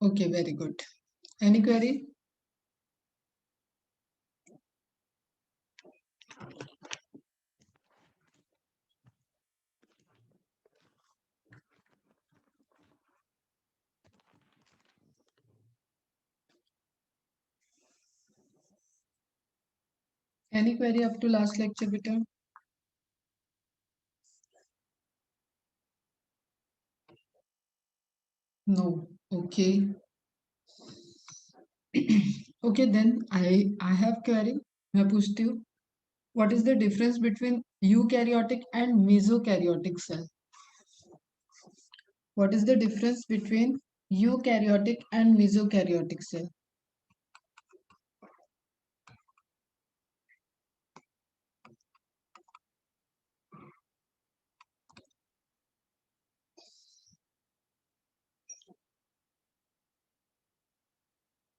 Okay, very good. Any query? Any query up to last lecture, beta? No. Okay. Okay, then I have query. मैं पूछती हूँ. What is the difference between eukaryotic and mesokaryotic cell? What is the difference between eukaryotic and mesokaryotic cell?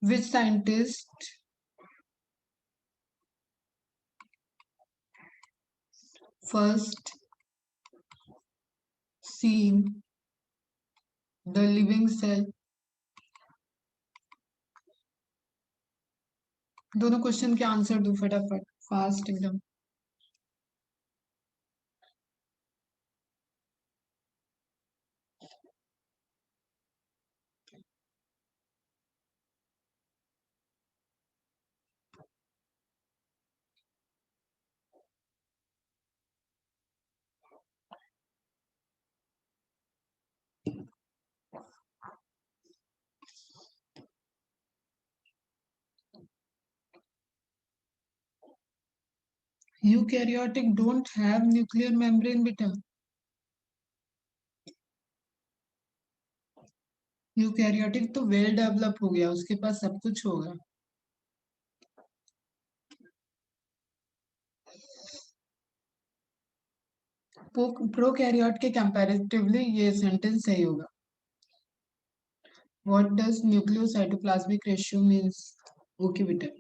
Which scientist first seen the living cell? दोनों question के answer दो फटाफट, fast एकदम. Eukaryotic don't have nuclear membrane बेटा. Eukaryotic तो well develop हो गया, उसके पास सब कुछ होगा. प्रोकैरियोट के कंपैरेटिवली ये सेंटेंस सही होगा. What does nucleocytoplasmic ratio means? Okay बेटा.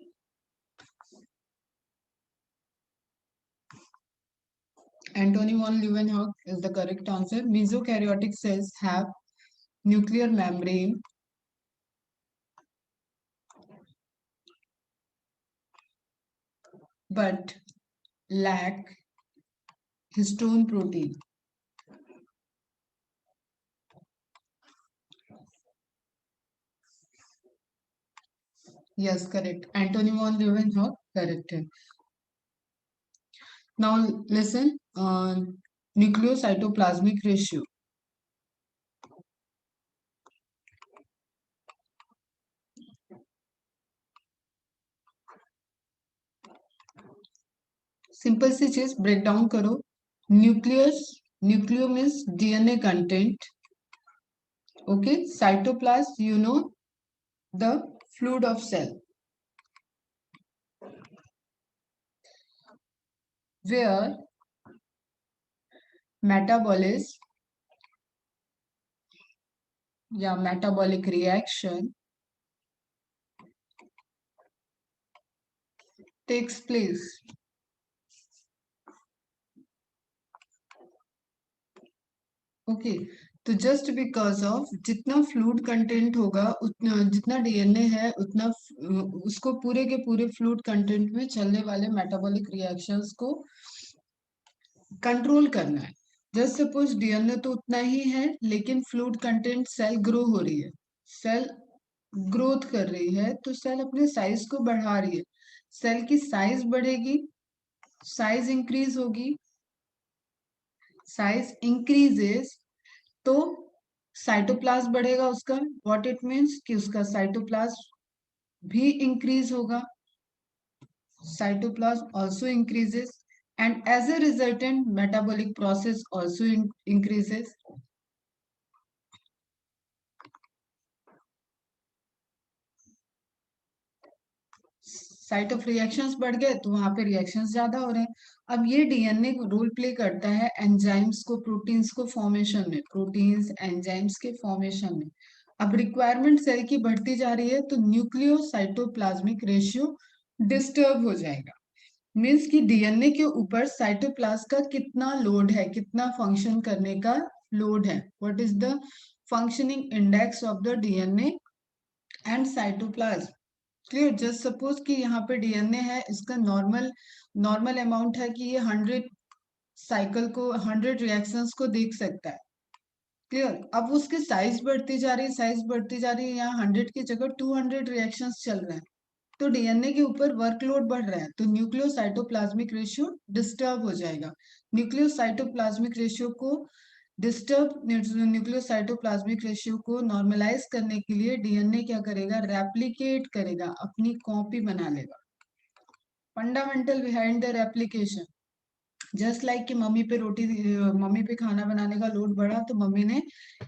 Anthony von Leeuwenhoek is the correct answer. Mesokaryotic cells have nuclear membrane but lack histone protein. Yes, correct. Anthony von Leeuwenhoek, correct. Now listen, nucleocytoplasmic ratio. Simple सी चीज break down करो. Nucleo means DNA content. Okay. Cytoplasm, you know, the fluid of cell where metabolism या metabolic reaction takes place. Okay. तो just because of जितना fluid content होगा, उतना जितना DNA है उतना उसको पूरे के पूरे फ्लूइड कंटेंट में चलने वाले मेटाबॉलिक रिएक्शंस को कंट्रोल करना है. जस्ट सपोज डीएनए तो उतना ही है, लेकिन फ्लूइड कंटेंट, सेल ग्रो हो रही है, सेल ग्रोथ कर रही है, तो सेल अपने साइज को बढ़ा रही है. सेल की साइज बढ़ेगी, साइज इंक्रीज होगी, साइज इंक्रीजेस तो साइटोप्लाज्म बढ़ेगा उसका. व्हाट इट मीन्स कि उसका साइटोप्लाज्म भी इंक्रीज होगा. Cytoplasm also increases and as a resultant metabolic process also increases. Site of reactions बढ़ गए तो वहां पे रिएक्शंस ज्यादा हो रहे हैं. अब ये डीएनए रोल प्ले करता है एंजाइम्स को, प्रोटीन्स को फॉर्मेशन में, प्रोटीन्स एंजाइम्स के फॉर्मेशन में. अब रिक्वायरमेंट सेल की बढ़ती जा रही है तो न्यूक्लियोसाइटोप्लाज्मिक रेशियो डिस्टर्ब हो जाएगा. मीन्स कि डीएनए के ऊपर साइटोप्लाज्म का कितना लोड है, कितना फंक्शन करने का लोड है. What is the functioning index of the DNA and cytoplasm. Clear? Just suppose कि यहाँ पे डीएनए है, इसका नॉर्मल नॉर्मल अमाउंट है कि ये 100 साइकिल को 100 रिएक्शंस को देख सकता है। क्लियर? अब उसकी साइज बढ़ती जा रही है, साइज बढ़ती जा रही है, यहाँ 100 की जगह 200 रिएक्शंस चल रहे हैं, तो डीएनए के ऊपर वर्कलोड बढ़ रहा है, तो न्यूक्लियोसाइटोप्लाज्मिक रेशियो डिस्टर्ब हो जाएगा। न्यूक्लियोसाइटोप्लाज्मिक रेशियो को न्यूक्लियोसाइटोप्लाज्मिक रेशियो को नॉर्मलाइज करने के लिए डीएनए क्या करेगा? रेप्लिकेट करेगा, अपनी कॉपी बना लेगा। Fundamental behind the replication, just like कि मम्मी पे खाना बनाने का लोड बढ़ा तो मम्मी ने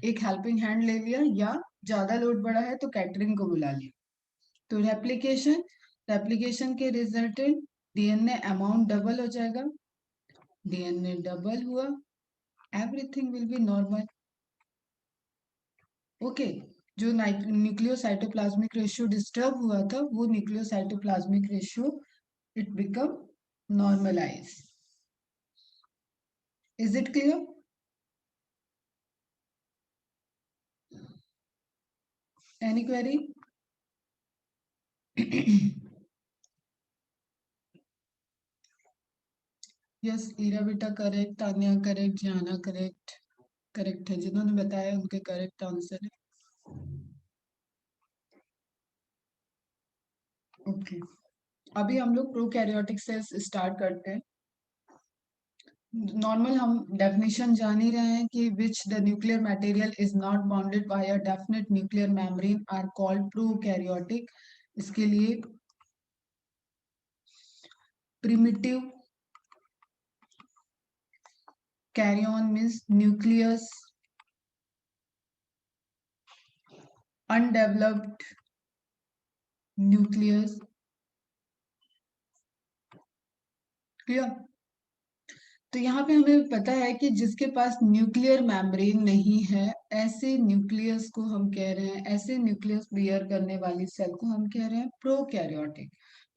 एक हेल्पिंग हैंड ले लिया, या ज्यादा लोड बढ़ा है तो कैटरिंग को बुला लिया। तो रेप्लिकेशन के रिजल्टेंट डीएनए अमाउंट डबल हो जाएगा। डीएनए डबल हुआ, everything will be normal. Okay, जो न्यूक्लियोसाइटोप्लाज्मिक रेशियो डिस्टर्ब हुआ था, वो nucleocytoplasmic ratio it become normalise. Is it clear? Any query? Yes, Ira बेटा correct, Tanya correct, Jana correct. Correct है, जिन्होंने बताया उनके करेक्ट आंसर है। ओके, अभी हम लोग प्रोकैरियोटिक सेल्स स्टार्ट करते हैं। नॉर्मल हम डेफिनेशन जान ही रहे हैं कि which the nuclear material is not bounded by a definite nuclear membrane are called prokaryotic. इसके लिए primitive karyon means nucleus, undeveloped nucleus. Clear? तो यहाँ पे हमें पता है कि जिसके पास न्यूक्लियर मेम्ब्रेन नहीं है, ऐसे न्यूक्लियस को हम कह रहे हैं, ऐसे न्यूक्लियस बियर करने वाली सेल को हम कह रहे हैं prokaryotic.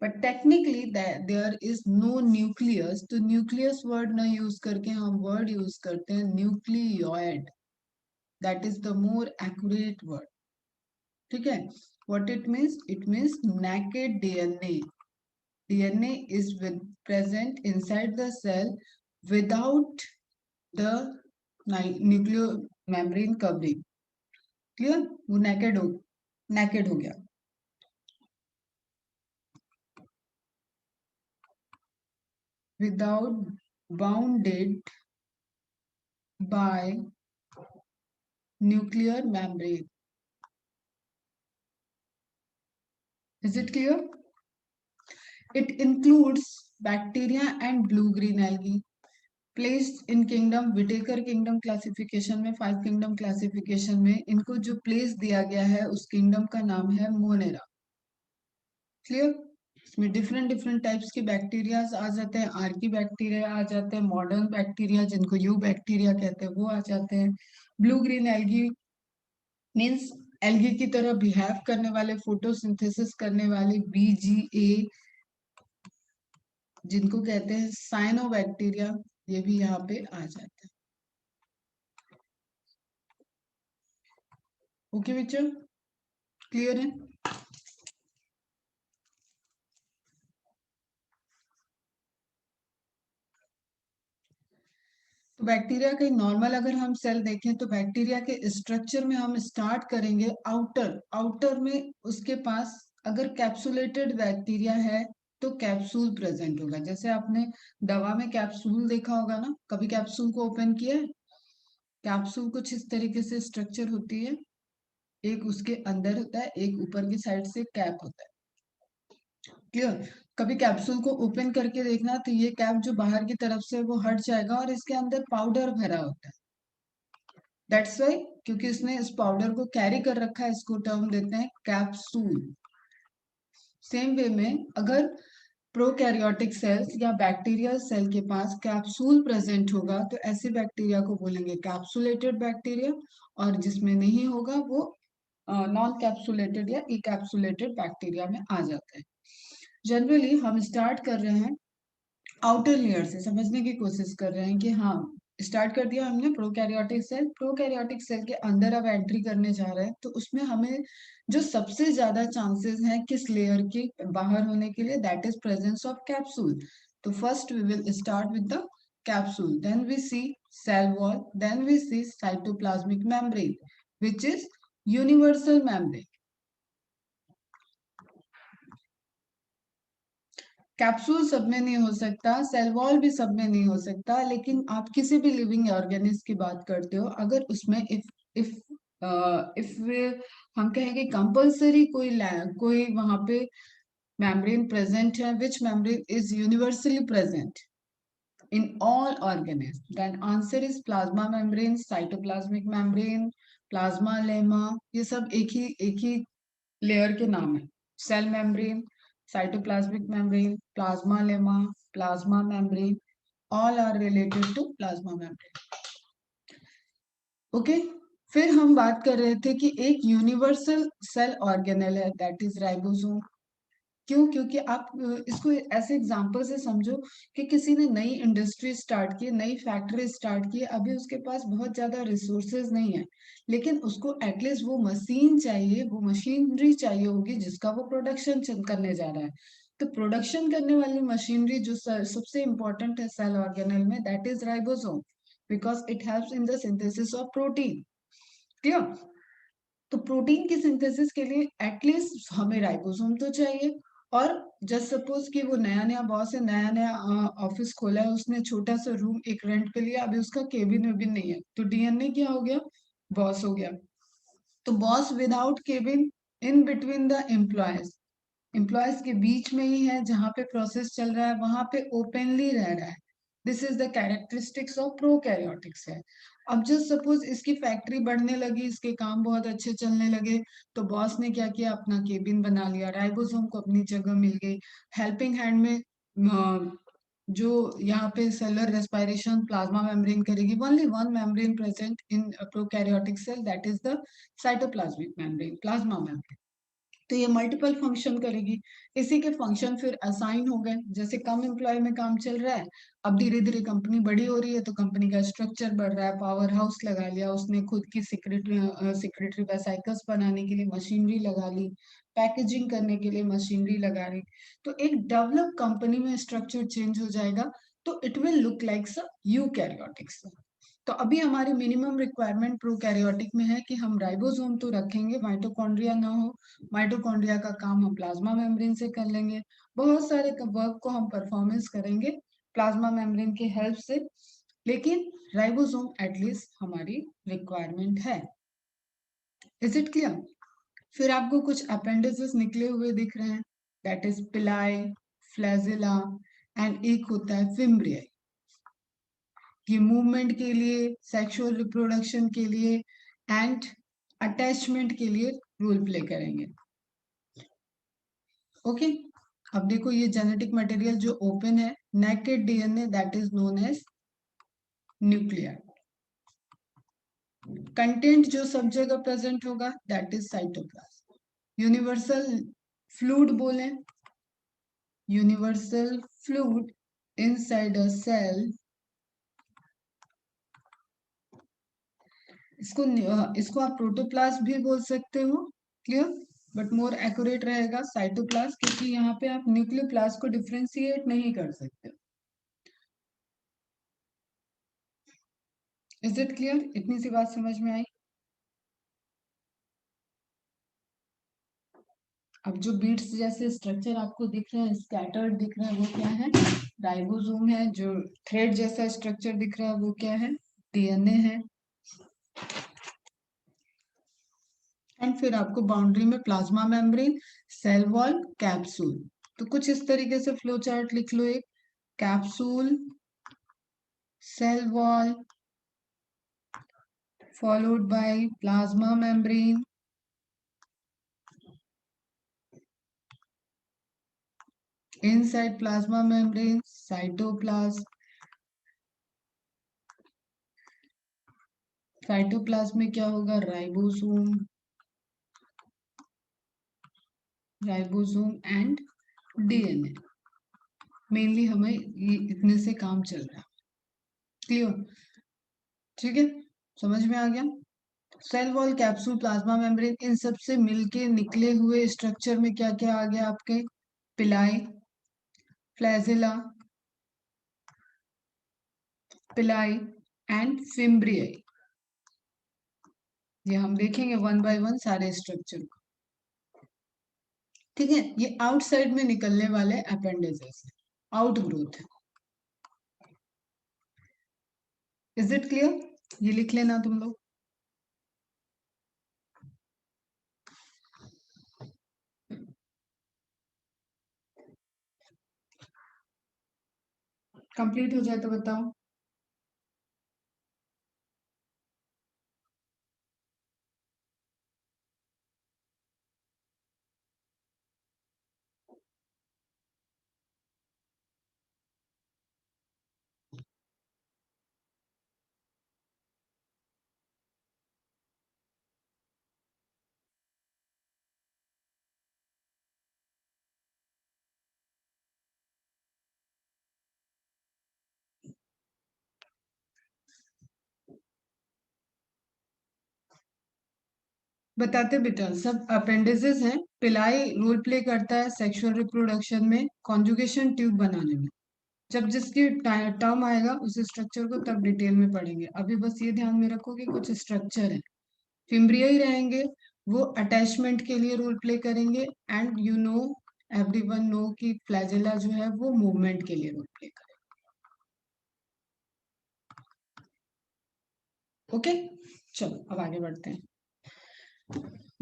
But technically there is no nucleus, तो न्यूक्लियस वर्ड ना यूज करके हम वर्ड यूज करते हैं nucleoid. That is the more accurate word. ठीक है? What it means? It means naked DNA. DNA is present inside the cell without the nuclear membrane covering. Clear? वो naked हो गया। Without bounded by nuclear membrane. Is it clear? It includes bacteria and blue-green algae. Placed in kingdom, Whittaker kingdom classification में, 5 kingdom classification में इनको जो place दिया गया है उस किंगडम का नाम है मोनेरा। क्लियर? इसमें डिफरेंट डिफरेंट टाइप्स के बैक्टीरिया आ जाते हैं, आर्की बैक्टीरिया आ जाते हैं, मॉडर्न बैक्टीरिया जिनको यू बैक्टीरिया कहते हैं वो आ जाते हैं। Blue green algae means algae की तरह बिहेव करने वाले, फोटोसिंथेसिस करने वाले बीजीए जिनको कहते हैं साइनोबैक्टीरिया, ये भी यहाँ पे आ जाते हैं। ओके बच्चों, क्लियर है? तो बैक्टीरिया के नॉर्मल अगर हम सेल देखें तो बैक्टीरिया के स्ट्रक्चर में हम स्टार्ट करेंगे आउटर में उसके पास अगर कैप्सुलेटेड बैक्टीरिया है तो कैप्सूल प्रेजेंट होगा। जैसे आपने दवा में कैप्सूल देखा होगा ना, कभी कैप्सूल को ओपन किया है? कैप्सूल कुछ इस तरीके से स्ट्रक्चर होती है, एक उसके अंदर होता है, एक ऊपर की साइड से कैप होता है। क्लियर? कभी कैप्सूल को ओपन करके देखना तो ये कैप जो बाहर की तरफ से वो हट जाएगा और इसके अंदर पाउडर भरा होता है। दैट्स वाई, क्योंकि इसने इस पाउडर को कैरी कर रखा है, इसको टर्म देते हैं कैप्सूल। सेम वे में अगर प्रोकैरियोटिक सेल्स या बैक्टीरियल सेल के पास कैप्सूल प्रेजेंट होगा तो ऐसे बैक्टीरिया को बोलेंगे कैप्सुलेटेड बैक्टीरिया, और जिसमें नहीं होगा वो नॉन कैप्सुलेटेड या इकैप्सुलेटेड बैक्टीरिया में आ जाते हैं। जनरली हम स्टार्ट कर रहे हैं आउटर लेयर से, समझने की कोशिश कर रहे हैं कि हाँ स्टार्ट कर दिया हमने प्रोकैरियोटिक सेल। प्रोकैरियोटिक सेल के अंदर अब एंट्री करने जा रहे हैं, तो उसमें हमें जो सबसे ज्यादा चांसेस हैं किस लेयर के बाहर होने के लिए, that is presence of capsule. तो first we will start with the capsule, then we see cell wall, then we see cytoplasmic membrane which is universal membrane. Capsule सब में नहीं हो सकता, सेल वॉल भी सब में नहीं हो सकता, लेकिन आप किसी भी लिविंग ऑर्गेनिज्म की बात करते हो, अगर उसमें इफ इफ हम कहेंगे कंपल्सरी कोई वहां पे मेम्ब्रेन प्रेजेंट है, which membrane is universally present in all organism, then answer is plasma membrane, cytoplasmic membrane, plasmalemma. ये सब एक ही लेयर के नाम है। Cell membrane, cytoplasmic membrane, plasmalemma, plasma membrane, all are related to plasma membrane. Okay, फिर हम बात कर रहे थे कि एक यूनिवर्सल सेल ऑर्गेनेल है, दैट इज राइबोसोम। क्यों? क्योंकि आप इसको ऐसे एग्जांपल से समझो कि किसी ने नई इंडस्ट्री स्टार्ट की, नई फैक्ट्री स्टार्ट की, अभी उसके पास बहुत ज्यादा रिसोर्सेज नहीं है, लेकिन उसको एटलीस्ट वो मशीन चाहिए, वो मशीनरी चाहिए होगी जिसका वो प्रोडक्शन करने जा रहा है। तो प्रोडक्शन करने वाली मशीनरी जो सबसे इंपॉर्टेंट है सेल ऑर्गेनेल में, that is ribosome, because it helps in the synthesis of protein. Clear? तो प्रोटीन की सिंथेसिस के लिए एटलीस्ट हमें राइबोसोम तो चाहिए। और जस्ट सपोज कि वो नया नया बॉस है, नया नया ऑफिस खोला है, उसने छोटा सा रूम एक रेंट पे लिया, अभी उसका केबिन वेबिन नहीं है, तो डीएनए क्या हो गया? बॉस हो गया। तो boss without cabin, in between the employees, employees के बीच में ही है, जहां पे प्रोसेस चल रहा है वहां पे ओपनली रह रहा है। This is the characteristics of prokaryotics है। अब जस्ट सपोज इसकी फैक्ट्री बढ़ने लगी, इसके काम बहुत अच्छे चलने लगे, तो बॉस ने क्या किया? अपना केबिन बना लिया, राइबोसोम को अपनी जगह मिल गई। हेल्पिंग हैंड में जो यहाँ पे सेलर रेस्पिरेशन प्लाज्मा मेम्ब्रेन करेगी, only one membrane present in prokaryotic cell, that is the cytoplasmic membrane, plasma membrane. तो ये मल्टीपल फंक्शन करेगी। इसी के फंक्शन फिर असाइन हो गए, जैसे कम एम्प्लॉय में काम चल रहा है, अब धीरे धीरे कंपनी बड़ी हो रही है, तो कंपनी का स्ट्रक्चर बढ़ रहा है, पावर हाउस लगा लिया उसने, खुद की सेक्रेटरी वेसाइकल्स बनाने के लिए मशीनरी लगा ली, पैकेजिंग करने के लिए मशीनरी लगा रही। तो एक डेवलप कंपनी में स्ट्रक्चर चेंज हो जाएगा, तो it will look like eukaryotics. तो अभी हमारी मिनिमम रिक्वायरमेंट प्रोकैरियोटिक में है कि हम राइबोसोम तो रखेंगे, माइटोकॉन्ड्रिया ना हो। माइटोकॉन्ड्रिया का काम हम प्लाज्मा मेम्ब्रेन से कर लेंगे, बहुत सारे वर्क को हम परफॉर्मेंस करेंगे प्लाज्मा मेम्ब्रेन की हेल्प से, लेकिन राइबोसोम एटलीस्ट हमारी रिक्वायरमेंट है। Is it clear? फिर आपको कुछ अपेंडिसेस निकले हुए दिख रहे हैं, दैट इज पिलाई, फ्लैजिला, एंड एक होता है फिम्ब्रिया। ये मूवमेंट के लिए, सेक्सुअल रिप्रोडक्शन के लिए एंड अटैचमेंट के लिए रोल प्ले करेंगे। ओके, अब देखो ये जेनेटिक मटेरियल जो ओपन है, naked DNA, that is known as nuclear. Content जो सब जगह प्रेजेंट होगा, that is cytoplasm. Universal fluid बोले, universal fluid inside a cell, इसको आप प्रोटोप्लास्ट भी बोल सकते हो। क्लियर? बट मोर एक्यूरेट रहेगा साइटोप्लास्ट, क्योंकि यहाँ पे आप न्यूक्लियोप्लास्ट को डिफ्रेंशिएट नहीं कर सकते। Is it clear? इतनी सी बात समझ में आई? अब जो बीट्स जैसे स्ट्रक्चर आपको दिख रहे हैं, स्कैटर्ड दिख रहे हैं, वो क्या है? राइबोसोम है। जो थ्रेड जैसा स्ट्रक्चर दिख रहा है वो क्या है? डीएनए है। एंड फिर आपको बाउंड्री में plasma membrane, cell wall, capsule. तो कुछ इस तरीके से फ्लो चार्ट लिख लो, एक capsule, cell wall, followed by plasma membrane, inside plasma membrane cytoplasm, cytoplasm में क्या होगा? Ribosome, ribosome and DNA. Mainly हमें ये इतने से काम चल रहा है। क्लियर? ठीक है, समझ में आ गया। Cell wall, capsule, plasma membrane, इन सब से मिलके निकले हुए स्ट्रक्चर में क्या क्या आ गया आपके? पिलाई, फ्लैजिला, पिलाई एंड फिम्ब्रियाई। ये हम देखेंगे वन बाय वन सारे स्ट्रक्चर को। ठीक है, ये आउटसाइड में निकलने वाले अपेंडेजेस, आउट ग्रोथ है। Is it clear? ये लिख लेना तुम लोग। कंप्लीट हो जाए तो बताओ। बताते बेटा, सब अपेंडिसेस हैं। पिलाई रोल प्ले करता है सेक्सुअल रिप्रोडक्शन में, कॉन्जुगेशन ट्यूब बनाने में। जब जिसकी टर्म आएगा उस स्ट्रक्चर को तब डिटेल में पढ़ेंगे। अभी बस ये ध्यान में रखो कि कुछ स्ट्रक्चर है, फिम्ब्रिया ही रहेंगे, वो अटैचमेंट के लिए रोल प्ले करेंगे। And you know, everyone know कि फ्लैजेला जो है वो मूवमेंट के लिए रोल प्ले करेगा। ओके, चलो अब आगे बढ़ते हैं।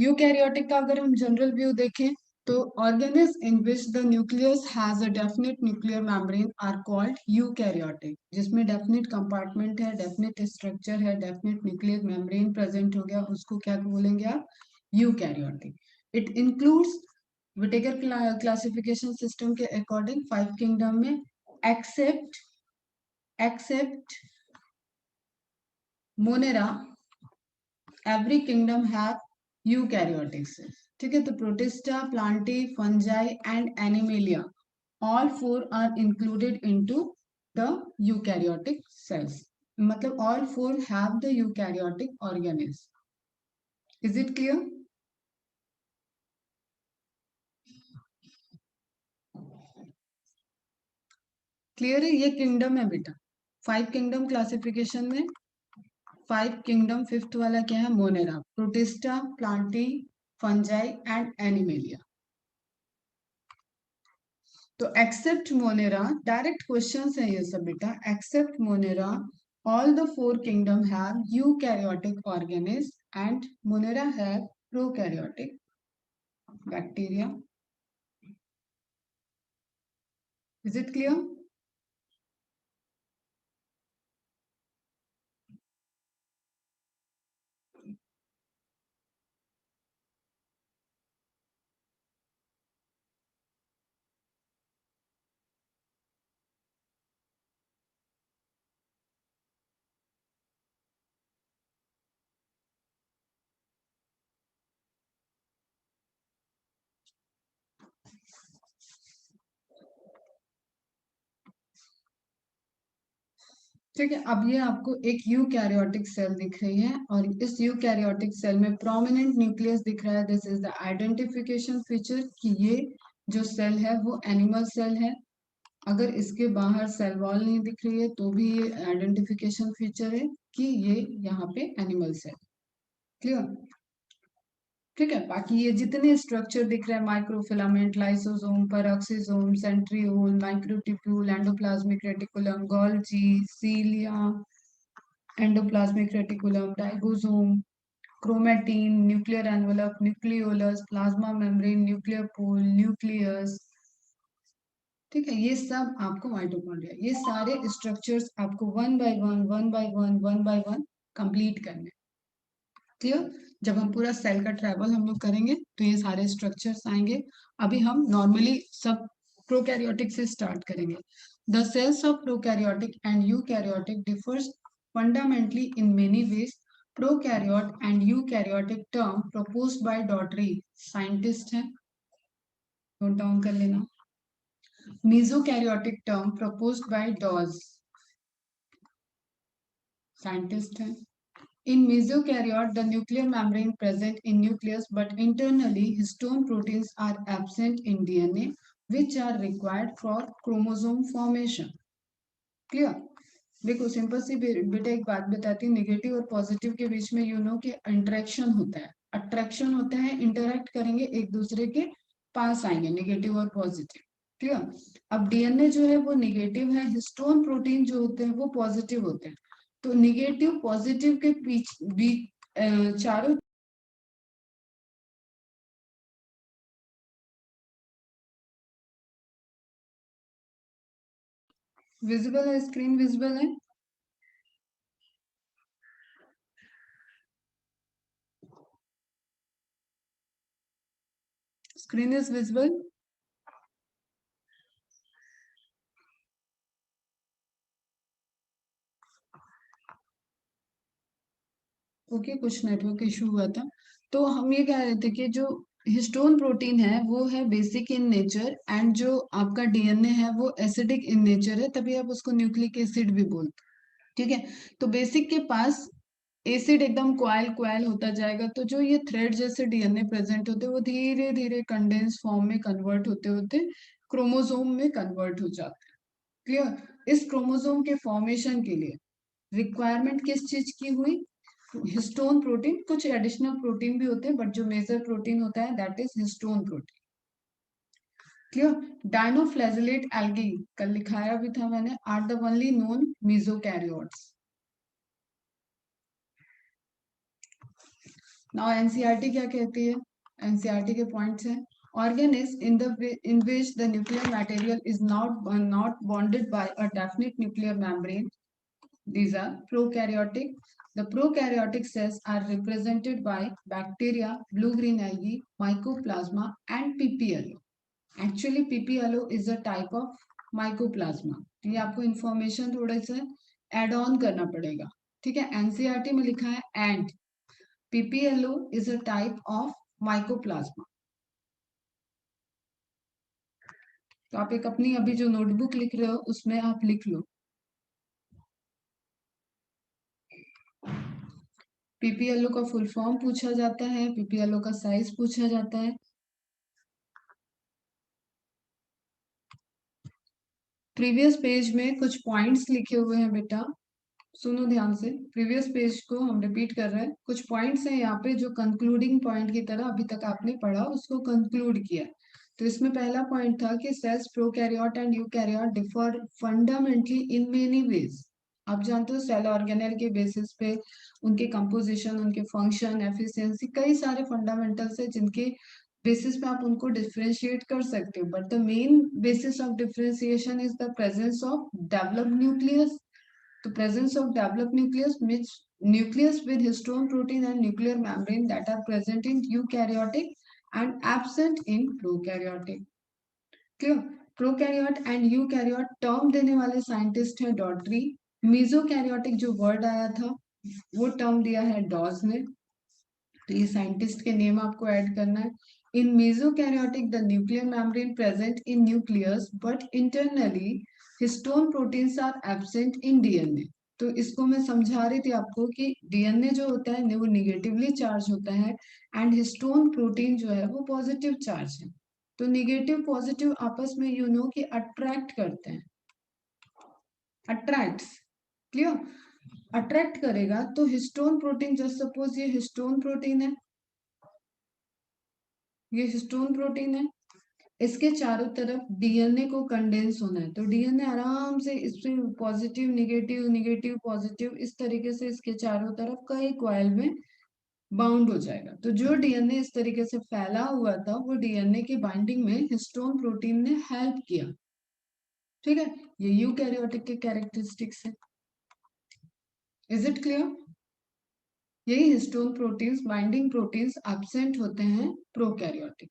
यूकैरियोटिक का अगर हम जनरल व्यू देखें तो organisms in which the nucleus has a definite nuclear membrane are called eukaryotic. जिसमें डेफिनेट कंपार्टमेंट है, डेफिनेट स्ट्रक्चर है, डेफिनेट न्यूक्लियर मेम्ब्रेन प्रेजेंट हो गया, उसको क्या बोलेंगे आप? Eukaryotic. It includes, Whittaker classification system के अकॉर्डिंग 5 किंगडम में, except except Monera, every kingdom have eukaryotic cells. ठीक है, तो Protista, Plantae, Fungi and Animalia, all four are included into the eukaryotic cells. मतलब all four have the eukaryotic organism. Is it clear? Clear है? ये kingdom है बेटा, 5 kingdom classification में 5 kingdom, fifth वाला क्या है? Monera, Protista, Plantae, Fungi and Animalia. तो एक्सेप्ट मोनेरा, डायरेक्ट क्वेश्चंस है ये सब बेटा। Except Monera, all the 4 kingdom have eukaryotic organisms and monera have prokaryotic bacteria. Is it clear? ठीक है, अब ये आपको एक यूकैरियोटिक सेल दिख रही है और इस यूकैरियोटिक सेल में प्रोमिनेंट न्यूक्लियस दिख रहा है। This is the identification feature कि ये जो सेल है वो एनिमल सेल है। अगर इसके बाहर सेल वॉल नहीं दिख रही है तो भी ये आइडेंटिफिकेशन फीचर है कि ये यहाँ पे एनिमल सेल। क्लियर? ठीक है, बाकी ये जितने स्ट्रक्चर दिख रहे हैं, microfilament, lysosome, peroxisome, centriole, microtubule, endoplasmic reticulum, Golgi, cilia, endoplasmic reticulum, ribosome, chromatin, nuclear envelope, nucleolus, plasma membrane, nuclear pool, nucleus. ठीक है, ये सब आपको माइटोकॉन्ड्रिया, ये सारे स्ट्रक्चर्स आपको one by one, one by one complete करने। क्लियर? जब हम पूरा सेल का ट्रेवल हम लोग करेंगे तो ये सारे स्ट्रक्चर्स आएंगे। अभी हम नॉर्मली सब प्रोकैरियोटिक से स्टार्ट करेंगे। The cells of prokaryotic and eukaryotic differs fundamentally in many ways. Prokaryote and eukaryotic term proposed by Dougherty, scientist हैं, नोट डाउन कर लेना। Mesokaryotic term proposed by Dodge, scientist है। In mesokaryote, the nuclear membrane present in nucleus, but internally histone proteins are absent in DNA, which are required for chromosome formation. Clear? देखो simple सी बेटा एक बात बताती हूँ, negative और positive के बीच में यू नो कि इंटरेक्शन होता है, अट्रैक्शन होता है, इंटरेक्ट करेंगे एक दूसरे के पास आएंगे, नेगेटिव और पॉजिटिव। क्लियर? अब डीएनए जो है वो नेगेटिव है, हिस्टोन प्रोटीन जो होते हैं वो पॉजिटिव होते हैं। तो निगेटिव पॉजिटिव के बीच बीच चारों विजिबल है, स्क्रीन विजिबल है? Screen is visible? ओके, कुछ नेटवर्क इशू हुआ था। तो हम ये कह रहे थे कि जो हिस्टोन प्रोटीन है वो है बेसिक इन नेचर, एंड जो आपका डीएनए है वो एसिडिक इन नेचर है, तभी आप उसको न्यूक्लिक एसिड भी बोलते हैं। ठीक है? तो बेसिक के पास एसिड एकदम क्वाइल क्वाइल होता जाएगा, तो जो ये थ्रेड जैसे डीएनए प्रेजेंट होते हैं वो धीरे धीरे कंडेंस फॉर्म में कन्वर्ट होते होते क्रोमोसोम में कन्वर्ट हो जाते हैं। क्लियर? इस क्रोमोसोम के फॉर्मेशन के लिए रिक्वायरमेंट किस चीज की हुई? Histone protein. कुछ एडिशनल प्रोटीन भी होते हैं, बट जो मेजर प्रोटीन होता है that is histone protein. Clear? Dinoflagellate algae कल लिखाया भी था मैंने, are the only known mesokaryotes. Now NCERT क्या कहती है? एनसीईआरटी के पॉइंट्स हैं, organisms in which the nuclear material is not bonded by a definite nuclear membrane. These are prokaryotic. The prokaryotic cells are represented by bacteria, blue-green algae, mycoplasma, and PPLO. Actually, PPLO is a type of mycoplasma. तो ये आपको information थोड़ा सा add on करना पड़ेगा। ठीक है? NCERT में लिखा है and PPLO is a type of mycoplasma. तो आप एक अपनी अभी जो नोटबुक लिख रहे हो उसमें आप लिख लो, पीपीएलओ का फुल फॉर्म पूछा जाता है, पीपीएलओ का साइज पूछा जाता है। प्रीवियस पेज में कुछ पॉइंट्स लिखे हुए हैं बेटा, सुनो ध्यान से, प्रीवियस पेज को हम रिपीट कर रहे हैं। कुछ पॉइंट्स हैं यहाँ पे जो कंक्लूडिंग पॉइंट की तरह अभी तक आपने पढ़ा उसको कंक्लूड किया। तो इसमें पहला पॉइंट था कि cells prokaryote and eukaryote differ fundamentally in many ways. आप जानते हो सेल ऑर्गेनेल के बेसिस पे उनके कंपोजिशन, उनके फंक्शन, एफिशिएंसी, कई सारे फंडामेंटल्स है जिनके बेसिस पे आप उनको डिफरेंशिएट कर सकते हो, but the main basis of differentiation is the presence of developed nucleus. The presence of developed nucleus means nucleus with histone protein and nuclear membrane that are present in eukaryotic and absent in prokaryotic. Clear? Prokaryote and eukaryote term देने वाले scientist है डॉटरी। मीजोकैरियोटिक जो word आया था वो term दिया है Dodge ने। तो ये साइंटिस्ट के नेम आपको ऐड करना है। In mesokaryotic the nuclear membrane present in nucleus but internally histone proteins are absent in DNA. तो इसको मैं समझा रही थी आपको कि डीएनए जो होता है वो निगेटिवली चार्ज होता है, एंड हिस्टोन प्रोटीन जो है वो पॉजिटिव चार्ज है। तो निगेटिव पॉजिटिव आपस में यू नो कि अट्रैक्ट करते हैं, अट्रैक्ट्स। क्लियर? अट्रैक्ट करेगा तो हिस्टोन प्रोटीन, जस्ट सपोज ये हिस्टोन प्रोटीन है, ये हिस्टोन प्रोटीन है, इसके चारों तरफ डीएनए को कंडेंस होना है, तो डीएनए आराम से इससे पॉजिटिव निगेटिव निगेटिव पॉजिटिव इस तरीके से इसके चारों तरफ कई कॉइल में बाउंड हो जाएगा। तो जो डीएनए इस तरीके से फैला हुआ था वो डीएनए की बाइंडिंग में हिस्टोन प्रोटीन ने हेल्प किया। ठीक है? ये यूकैरियोटिक के कैरेक्टरिस्टिक्स है। Is it clear? यही histone proteins, binding proteins absent होते हैं prokaryotic.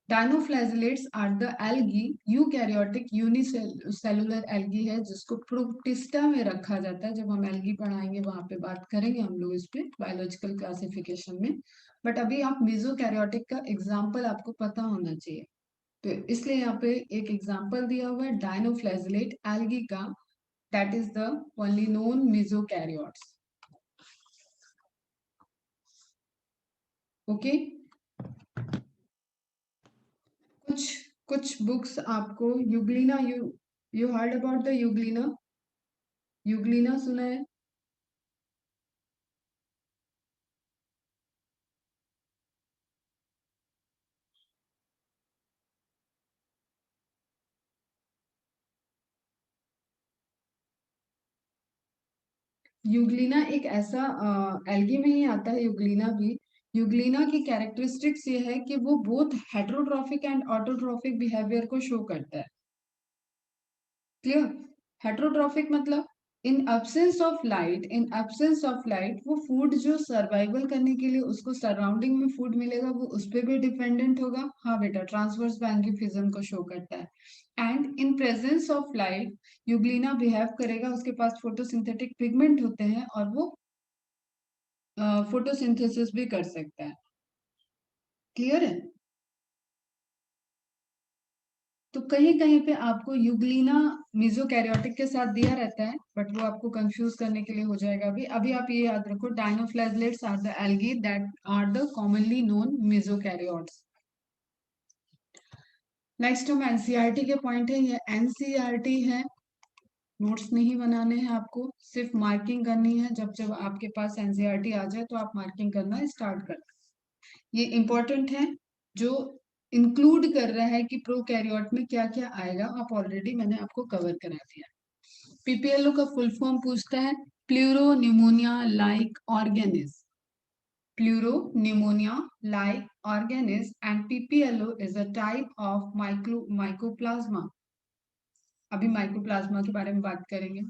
Dinoflagellates are the algae, eukaryotic unicellular algae है जिसको प्रोटिस्टा में रखा जाता है। जब हम एल्गी पढ़ाएंगे वहां पे बात करेंगे हम लोग इस पे बायोलॉजिकल क्लासिफिकेशन में, बट अभी आप मेसोकैरियोटिक का एग्जांपल आपको पता होना चाहिए। तो इसलिए यहाँ पे एक एग्जांपल दिया हुआ है डायनोफ्लैजिलेट एल्गी का, That is the only known mesokaryotes. Okay. कुछ कुछ बुक्स आपको Euglena, you heard about the Euglena? Euglena सुना है? यूग्लिना एक ऐसा एल्गी में ही आता है, यूग्लिना भी। यूग्लिना की कैरेक्टरिस्टिक्स ये है कि वो both heterotrophic and autotrophic behaviour को शो करता है। क्लियर? हेटरोट्रॉफिक मतलब इन एब्सेंस ऑफ लाइट वो फूड जो सर्वाइवल करने के लिए उसको सराउंडिंग में फूड मिलेगा वो उस पर भी डिपेंडेंट होगा। हाँ बेटा, ट्रांसवर्स बैंकिफिज्म को शो करता है। And in presence of light Euglena behave करेगा, उसके पास फोटोसिंथेटिक पिगमेंट होते हैं और वो फोटोसिंथेसिस भी कर सकता है। क्लियर है? तो कहीं कहीं पे आपको यूग्लिना मेसोकैरियोटिक के साथ दिया रहता है, बट वो आपको कंफ्यूज करने के लिए हो जाएगा। अभी अभी आप ये याद रखो, dinoflagellates are the algae that are the commonly known mesokaryotes. Next हम एनसीईआरटी के पॉइंट है, ये एनसीईआरटी है। नोट्स नहीं बनाने हैं आपको, सिर्फ मार्किंग करनी है। जब जब आपके पास एनसीईआरटी आ जाए तो आप मार्किंग करना स्टार्ट कर। ये इंपॉर्टेंट है, जो इंक्लूड कर रहा है कि प्रोकैरियोट में क्या क्या आएगा, आप ऑलरेडी मैंने आपको कवर करा दिया। पीपीएलओ का फुल फॉर्म पूछता है, pleuro pneumonia like organisms. Pleuro pneumonia like organisms and PPLO is a type of mycoplasma. अभी माइकोप्लाज्मा के बारे में बात करेंगे।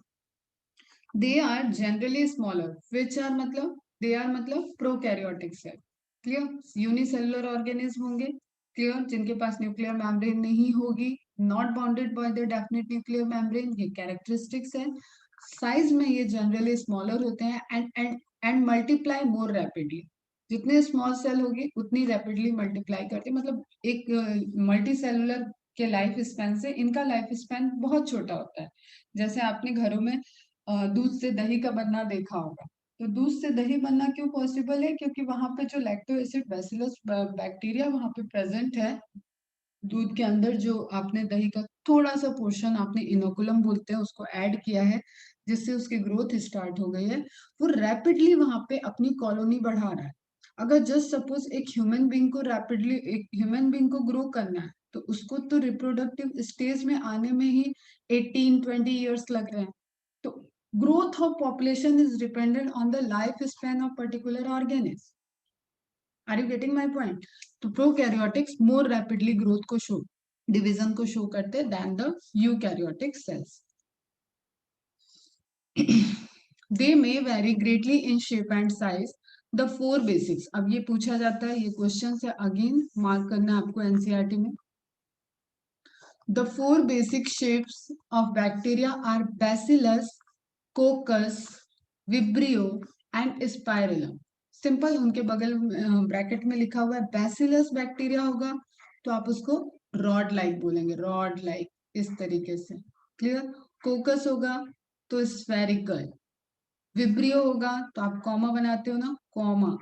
They are generally smaller, which are मतलब दे आर मतलब prokaryotic cell. Clear? Unicellular organism होंगे, क्लियर, जिनके पास न्यूक्लियर मेम्ब्रेन नहीं होगी, not bounded by the definite nuclear membrane, ये कैरेक्टरिस्टिक्स है। साइज में ये जनरली स्मॉलर होते हैं एंड मल्टीप्लाई मोर रैपिडली। जितने स्मॉल सेल होगी उतनी रैपिडली मल्टीप्लाई करती, मतलब एक मल्टी सेलुलर के लाइफ स्पैन से इनका लाइफ स्पैन बहुत छोटा होता है। जैसे आपने घरों में दूध से दही का बनना देखा होगा, तो दूध से दही बनना क्यों पॉसिबल है? क्योंकि वहां पे जो लैक्टो एसिड बैसिलस बैक्टीरिया वहां पे प्रेजेंट है दूध के अंदर, जो आपने दही का थोड़ा सा पोर्शन, आपने इनोकुलम बोलते हैं उसको ऐड किया है, जिससे उसकी ग्रोथ स्टार्ट हो गई है। वो रैपिडली वहां पे अपनी कॉलोनी बढ़ा रहा है। अगर जस्ट सपोज एक ह्यूमन बींग को ग्रो करना है, तो उसको तो रिप्रोडक्टिव स्टेज में आने में ही 18-20 ईयर्स लग रहे हैं। तो growth of population is dependent on the life span of particular organism. Are you getting my point? तो प्रोकैरियोटिक्स मोर रैपिडली ग्रोथ को शो, डिवीजन को शो करते than the eukaryotic cells. They may vary greatly in shape and size. The four basics, अब ये पूछा जाता है, ये क्वेश्चन है, अगेन मार्क करना आपको एनसीईआरटी में। The four basic shapes of bacteria are bacillus, coccus, vibrio and spirillum. Simple, उनके बगल ब्रैकेट में लिखा हुआ है बैसिलस बैक्टीरिया होगा तो आप उसको रॉड लाइक बोलेंगे, रॉड लाइक, इस तरीके से। क्लियर? कोकस होगा तो स्फेरिकल, विब्रियो होगा तो आप कॉमा बनाते हो ना, कॉमा,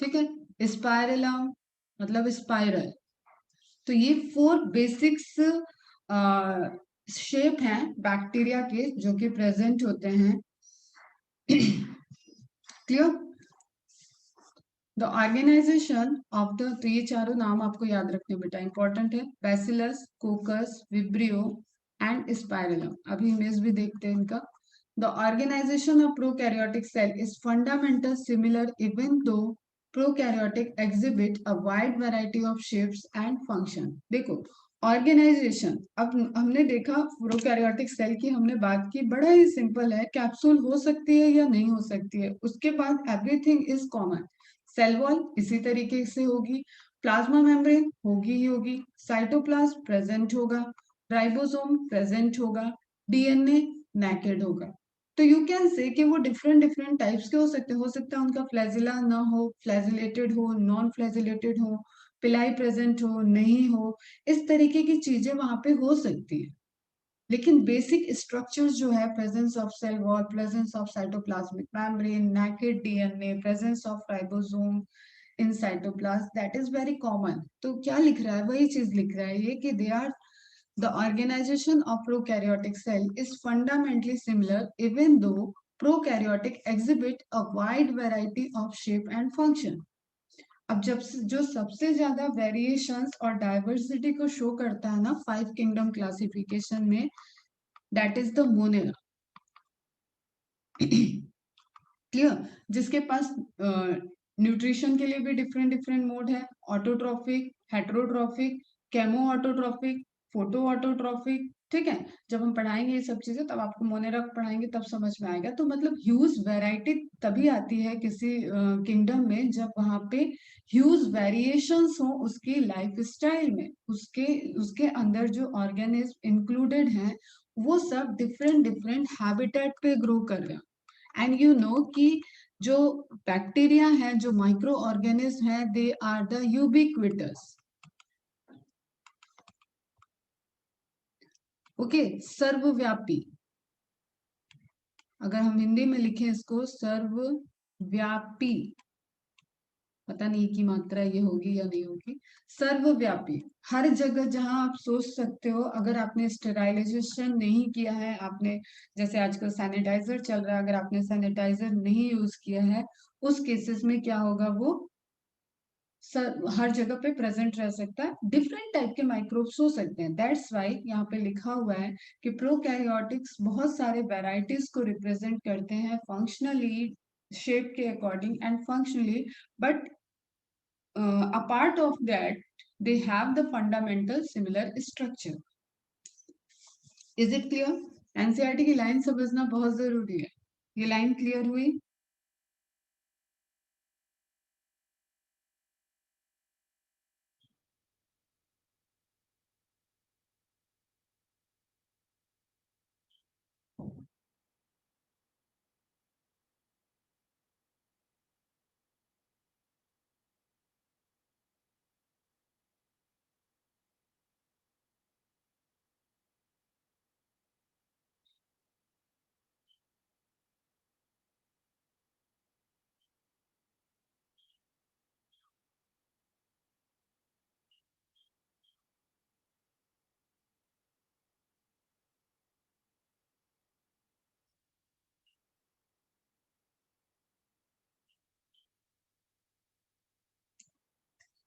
ठीक है, स्पाइरलम मतलब स्पाइरल। तो ये फोर बेसिक्स शेप हैं बैक्टीरिया के जो कि प्रेजेंट होते हैं। Clear? The organization of the, तो ये चारों नाम आपको याद रखने बेटा, इंपॉर्टेंट है, bacillus, coccus, vibrio and spirillum. अभी इमेज भी देखते हैं इनका। The organization of prokaryotic cell is fundamental similar even though prokaryotic exhibit a wide variety of shapes and function. देखो, ऑर्गेनाइजेशन, अब हमने देखा प्रोकैरियोटिक सेल की हमने बात की, बड़ा ही सिंपल है, कैप्सूल हो सकती है या नहीं हो सकती है, उसके बाद everything is common. Cell wall इसी तरीके से होगी, प्लाज्मा मेम्ब्रेन होगी ही होगी, साइटोप्लाज्म प्रेजेंट होगा, राइबोसोम प्रेजेंट होगा, डीएनए नेकेड होगा। तो यू कैन से कि वो डिफरेंट डिफरेंट टाइप्स के हो सकता है उनका फ्लैजिला ना हो, फ्लैजिलेटेड हो, नॉन फ्लैजिलेटेड हो, पिलाई प्रेजेंट हो, नहीं हो, इस तरीके की चीजें वहां पे हो सकती है। लेकिन बेसिक स्ट्रक्चर्स जो है, presence of cell wall, presence of cytoplasmic membrane, naked DNA, presence of ribosome in cytoplasm, that is very common. तो क्या लिख रहा है, वही चीज लिख रहा है ये कि they are the organization of prokaryotic cell is fundamentally similar even though prokaryotic exhibit a wide variety of shape and function। अब जब जो सबसे ज्यादा वेरिएशंस और डाइवर्सिटी को शो करता है ना 5 किंगडम क्लासिफिकेशन में, that is the Monera. Clear? जिसके पास न्यूट्रिशन के लिए भी डिफरेंट डिफरेंट मोड है, autotrophic, heterotrophic, chemo autotrophic, photo autotrophic. ठीक है, जब हम पढ़ाएंगे ये सब चीजें तब आपको मोनेरा पढ़ाएंगे तब समझ में आएगा। तो मतलब ह्यूज वैरायटी तभी आती है किसी किंगडम में जब वहां पे ह्यूज वेरिएशंस हो उसकी लाइफ स्टाइल में, उसके उसके अंदर जो ऑर्गेनिज्म इंक्लूडेड हैं वो सब डिफरेंट डिफरेंट हैबिटेट पे ग्रो कर रहे हैं। एंड यू नो कि जो बैक्टीरिया है, जो माइक्रो ऑर्गेनिज्म है, they are the ubiquitous. Okay, सर्वव्यापी। अगर हम हिंदी में लिखें इसको, सर्वव्यापी, पता नहीं की मात्रा ये होगी या नहीं होगी, सर्वव्यापी। हर जगह जहां आप सोच सकते हो, अगर आपने स्टेराइलाइजेशन नहीं किया है, आपने जैसे आजकल सैनिटाइजर चल रहा है, अगर आपने सैनिटाइजर नहीं यूज किया है, उस केसेस में क्या होगा, वो हर जगह पे प्रेजेंट रह सकता है। डिफरेंट टाइप के माइक्रोब्स हो सकते हैं, दैट्स वाई यहाँ पे लिखा हुआ है कि प्रोकैरियोटिक्स बहुत सारे वेराइटीज को रिप्रेजेंट करते हैं फंक्शनली, शेप के according and functionally, but apart of that they have the fundamental similar structure. Is it clear? NCERT की लाइन समझना बहुत जरूरी है। ये लाइन क्लियर हुई?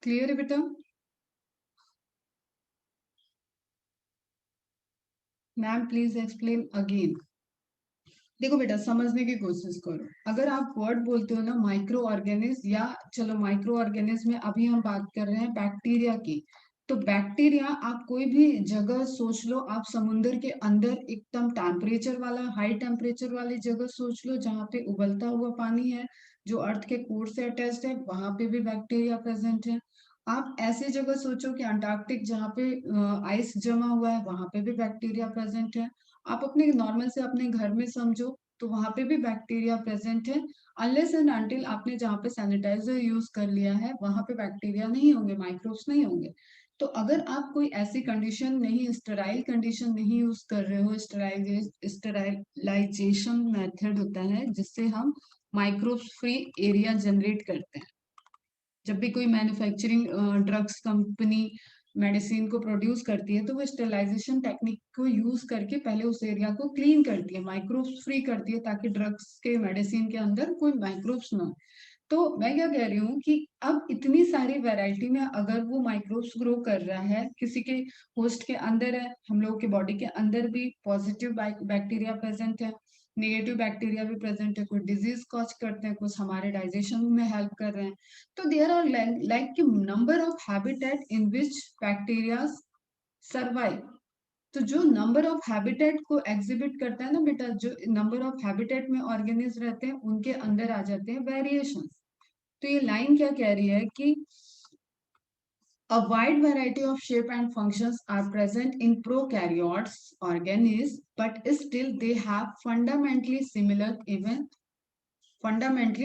क्लियर है बेटा? Ma'am please explain again. देखो बेटा, समझने की कोशिश करो। अगर आप वर्ड बोलते हो ना माइक्रो ऑर्गेनिज्म, या चलो माइक्रो ऑर्गेनिज्म में अभी हम बात कर रहे हैं बैक्टीरिया की, तो बैक्टीरिया आप कोई भी जगह सोच लो, आप समुन्द्र के अंदर एकदम टेम्परेचर वाला, हाई टेम्परेचर वाली जगह सोच लो जहाँ पे उबलता हुआ पानी है, जो अर्थ के कोर से अटैच्ड है, वहां पे भी बैक्टीरिया प्रेजेंट है। आप ऐसी जगह सोचो कि अंटार्कटिक जहाँ पे आइस जमा हुआ है, वहां पे भी बैक्टीरिया प्रेजेंट है। आप अपने नॉर्मल से अपने घर में समझो, तो वहां पे भी बैक्टीरिया प्रेजेंट है। अनलेस एंड अनटिल आपने जहाँ पे सैनिटाइजर यूज कर लिया है वहां पे बैक्टीरिया नहीं होंगे, माइक्रोब्स नहीं होंगे। तो अगर आप कोई ऐसी कंडीशन नहीं, स्टेराइल कंडीशन नहीं यूज कर रहे हो, स्टेराइलाइजेशन मेथड होता है जिससे हम माइक्रोब्स फ्री एरिया जनरेट करते हैं। जब भी कोई मैन्युफैक्चरिंग ड्रग्स कंपनी मेडिसिन को प्रोड्यूस करती है तो वो स्टेलाइजेशन टेक्निक को यूज करके पहले उस एरिया को क्लीन करती है, माइक्रोब्स फ्री करती है, ताकि ड्रग्स के मेडिसिन के अंदर कोई माइक्रोब्स ना हो। तो मैं क्या कह रही हूँ कि अब इतनी सारी वैरायटी में अगर वो माइक्रोब्स ग्रो कर रहा है, किसी के होस्ट के अंदर है, हम लोग के बॉडी के अंदर भी पॉजिटिव बैक्टीरिया प्रेजेंट है, नेगेटिव बैक्टीरिया भी प्रेजेंट है, कुछ डिजीज कॉज करते हैं, कुछ हमारे डाइजेशन में हेल्प कर रहे हैं। तो there are like number of habitat in which bacteria survive. तो जो नंबर ऑफ हैबिटेट को एग्जिबिट करता है ना बेटा, जो नंबर ऑफ हैबिटेट में ऑर्गेनिज्म रहते हैं उनके अंदर आ जाते हैं वेरिएशन। तो ये लाइन क्या कह रही है कि a wide variety of shape and functions are present in prokaryotes organisms, but still they have fundamentally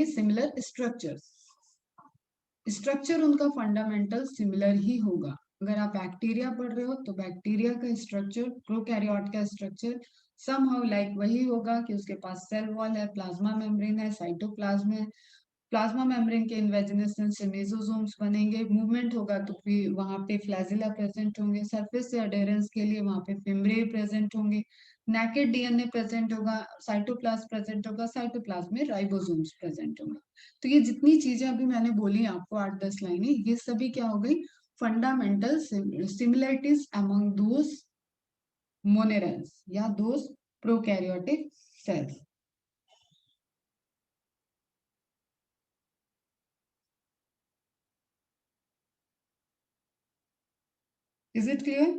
similar structures। Structure उनका फंडामेंटल सिमिलर ही होगा। अगर आप बैक्टीरिया पढ़ रहे हो तो बैक्टीरिया का स्ट्रक्चर, प्रोकैरियोट का स्ट्रक्चर समहाउ लाइक वही होगा कि उसके पास सेल वॉल है, प्लाज्मा मेम्ब्रेन है, साइटोप्लाज्म है। प्लाज्मा मेम्ब्रेन के इन्वेजिनेशन से मेसोसोम्स बनेंगे, मूवमेंट होगा तो फिर वहां पे फ्लैजिला प्रेजेंट होंगे, सरफेस से अडेरेंस के लिए वहां पे फिम्ब्रे प्रेजेंट होंगे, नेकेड डीएनए प्रेजेंट होगा, साइटोप्लाज्म प्रेजेंट होगा, साइटोप्लाज्म में राइबोसोम्स प्रेजेंट होंगे। तो ये जितनी चीजें अभी मैंने बोली आपको 8-10 लाइनें, ये सभी क्या हो गई, fundamental similarities among those monerals या those prokaryotic cells. Is it clear?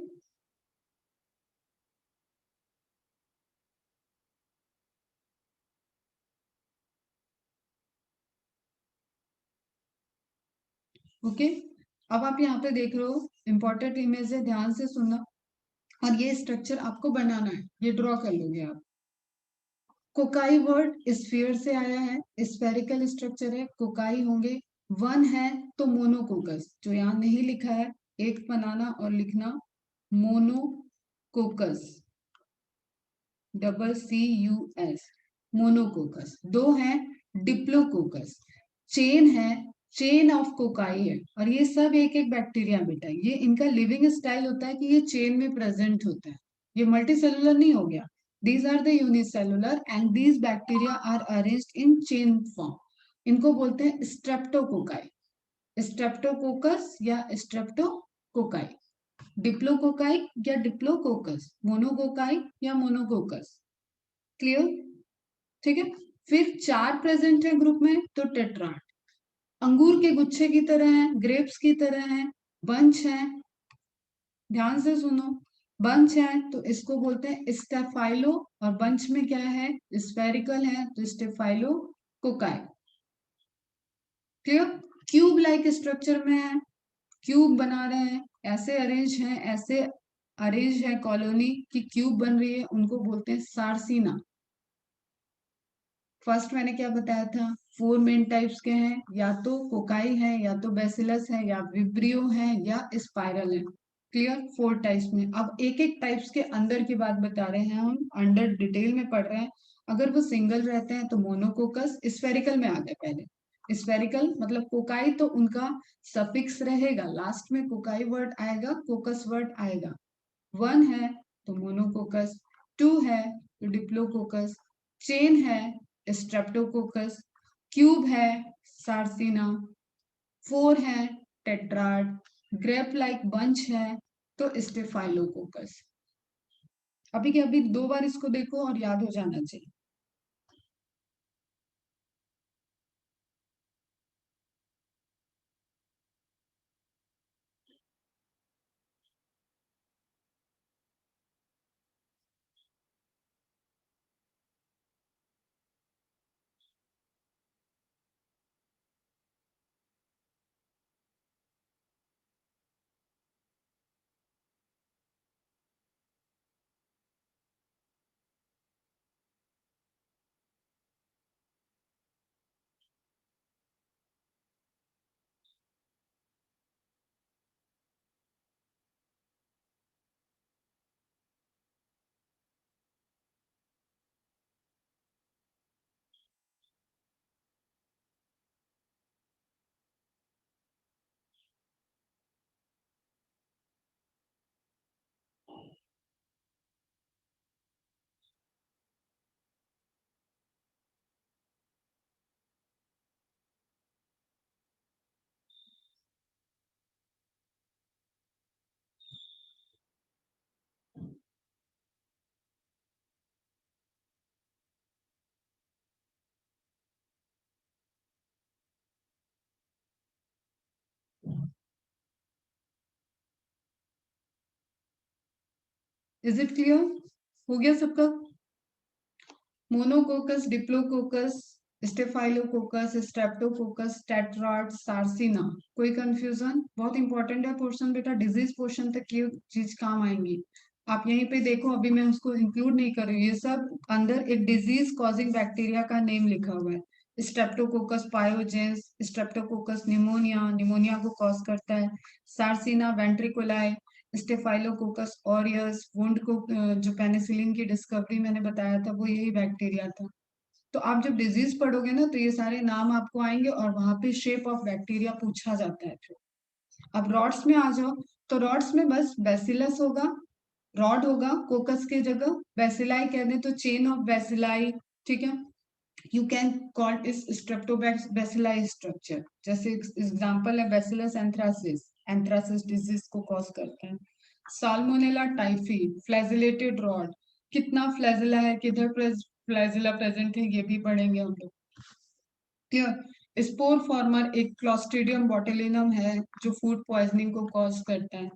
Okay, अब आप यहाँ पे देख रहे हो, इंपॉर्टेंट इमेज है, ध्यान से सुनना। और ये स्ट्रक्चर आपको बनाना है, ये ड्रॉ कर लोगे आप। कोकाई वर्ड स्फीयर से आया है, स्फेरिकल स्ट्रक्चर है, कोकाई होंगे। वन है तो मोनोकोकस, जो यहाँ नहीं लिखा है, एक बनाना और लिखना मोनोकोकस, CUS, मोनोकोकस। दो है डिप्लोकोकस, चेन है, चेन ऑफ कोकाई है। और ये सब एक एक बैक्टीरिया बेटा, ये इनका लिविंग स्टाइल होता है कि ये चेन में प्रेजेंट होता है, ये मल्टी सेलुलर नहीं हो गया। These are the unicellular and these bacteria are arranged in chain form. इनको बोलते हैं स्ट्रेप्टोकोकाई, स्ट्रेप्टोकोकस या स्ट्रेप्टोकोकाई, डिप्लोकोकाई या डिप्लोकोकस, मोनोकोकाई या मोनोकोकस। क्लियर? ठीक है। फिर चार प्रेजेंट है ग्रुप में तो टेट्राड, अंगूर के गुच्छे की तरह है, ग्रेप्स की तरह है, बंच है, ध्यान से सुनो, बंच है तो इसको बोलते हैं स्टेफाइलो, और बंच में क्या है, स्फेरिकल है तो staphylo cocci. Clear? Cube like structure में है, क्यूब बना रहे हैं, ऐसे अरेंज है, ऐसे अरेंज है कॉलोनी की क्यूब बन रही है, उनको बोलते हैं सार्सिना। फर्स्ट मैंने क्या बताया था, फोर मेन टाइप्स के हैं, या तो कोकाई है, या तो बेसिलस है, या विब्रियो है, या स्पाइरल है। क्लियर? फोर टाइप्स में। अब एक एक टाइप्स के अंदर की बात बता रहे हैं, हम अंडर डिटेल में पढ़ रहे हैं। अगर वो सिंगल रहते हैं तो मोनोकोकस, स्फेरिकल में आ गए पहले, स्फेरिकल मतलब कोकाई तो उनका सफिक्स रहेगा, लास्ट में कोकाई वर्ड आएगा, कोकस वर्ड आएगा। वन है तो मोनोकोकस, टू है तो डिप्लोकोकस, चेन है स्ट्रेप्टोकोकस, क्यूब है सार्सिना, फोर है टेट्राड, ग्रेप लाइक बंच है तो स्टेफाइलोकोकस। अभी के अभी दो बार इसको देखो और याद हो जाना चाहिए। Is it clear? हो गया सबका? Monococcus, diplococcus, staphylococcus, streptococcus, tetrad, sarcina. कोई कंफ्यूजन? बहुत इंपॉर्टेंट है पोर्शन बेटा, डिजीज पोर्शन तक ये चीज काम आएंगी। आप यहीं पे देखो, अभी मैं उसको इंक्लूड नहीं कर रही हूँ, ये सब अंदर एक डिजीज कॉजिंग बैक्टीरिया का नेम लिखा हुआ है। Streptococcus pyogenes, Streptococcus pneumonia, pneumonia को कॉज करता है। सार्सिना वेंट्रिकुलाई, स्टेफाइलोकोकस ऑरियस, वुंड को जो पेनिसिलिन की डिस्कवरी मैंने बताया था वो यही बैक्टीरिया था। तो आप जब डिजीज पढ़ोगे ना तो ये सारे नाम आपको आएंगे और वहां पे शेप ऑफ बैक्टीरिया पूछा जाता है फिर। अब रॉड्स में आ जाओ, तो रॉड्स में बस बेसिलस होगा, रॉड होगा कोकस के जगह, बेसिलाई कह दें तो चेन ऑफ बेसिलाई, ठीक है। यू कैन कॉल इस स्ट्रेप्टोबैसिलाई स्ट्रक्चर, जैसे एग्जांपल है बेसिलस एंथ्रासिस, एंथ्रासिस डिजीज को कॉज करते हैं। साल्मोनेला टाइफी, फ्लैजिलेटेड रॉड, कितना फ्लैजिला है, किधर फ्लैजिला प्रेजेंट है, ये भी पढ़ेंगे हम लोग। क्लियर। स्पोर फॉर्मर एक क्लॉस्ट्रिडियम बोटुलिनम है जो फूड पॉइजनिंग को कॉज करता है।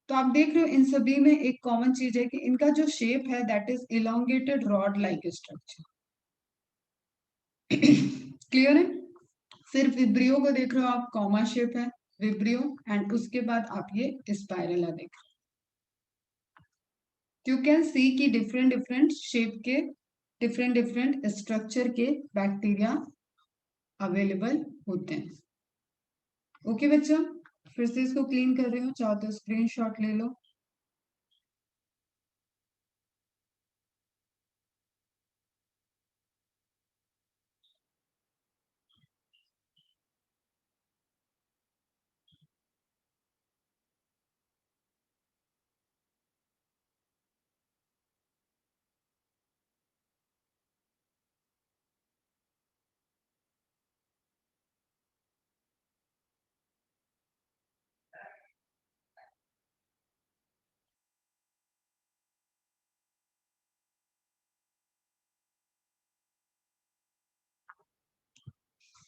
तो आप देख रहे हो इन सभी में एक कॉमन चीज है कि इनका जो शेप है that is elongated rod like structure. Clear है। फिर विब्रियो को देख रहे हो आप, कॉमा शेप है विब्रियो, एंड उसके बाद आप ये स्पाइरला देख रहे हो। यू कैन सी की डिफरेंट डिफरेंट शेप के, डिफरेंट डिफरेंट स्ट्रक्चर के बैक्टीरिया अवेलेबल होते हैं। ओके बच्चा, फिर से इसको क्लीन कर रही हूँ, चाहो तो स्क्रीनशॉट ले लो।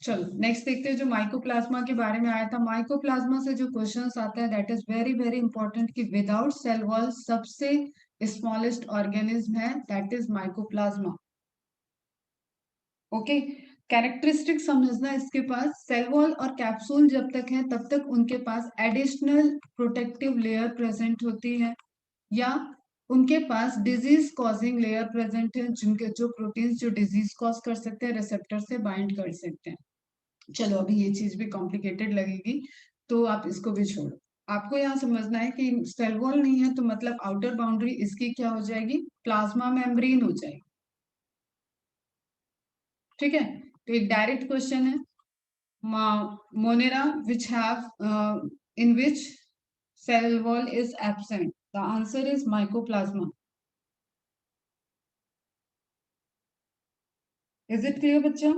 चलो नेक्स्ट देखते हैं जो माइकोप्लाज्मा के बारे में आया था। माइकोप्लाज्मा से जो क्वेश्चंस आता है that is very very important कि विदाउट सेल वॉल सबसे स्मॉलेस्ट ऑर्गेनिज्म है that is mycoplasma. Okay, characteristic समझना इसके पास, सेल वॉल और कैप्सूल जब तक है तब तक उनके पास एडिशनल प्रोटेक्टिव लेयर प्रेजेंट होती है, या उनके पास डिजीज कॉजिंग लेयर प्रेजेंट है जिनके जो प्रोटीन्स जो डिजीज कॉज कर सकते हैं रिसेप्टर से बाइंड कर सकते हैं। चलो अभी ये चीज भी कॉम्प्लिकेटेड लगेगी तो आप इसको भी छोड़ो। आपको यहाँ समझना है कि सेल वॉल नहीं है तो मतलब आउटर बाउंड्री इसकी क्या हो जाएगी, प्लाज्मा मेम्ब्रेन हो जाएगी। ठीक है, तो एक डायरेक्ट क्वेश्चन है, Monera which have in which cell wall is absent, the answer is mycoplasma. Is it clear बच्चा?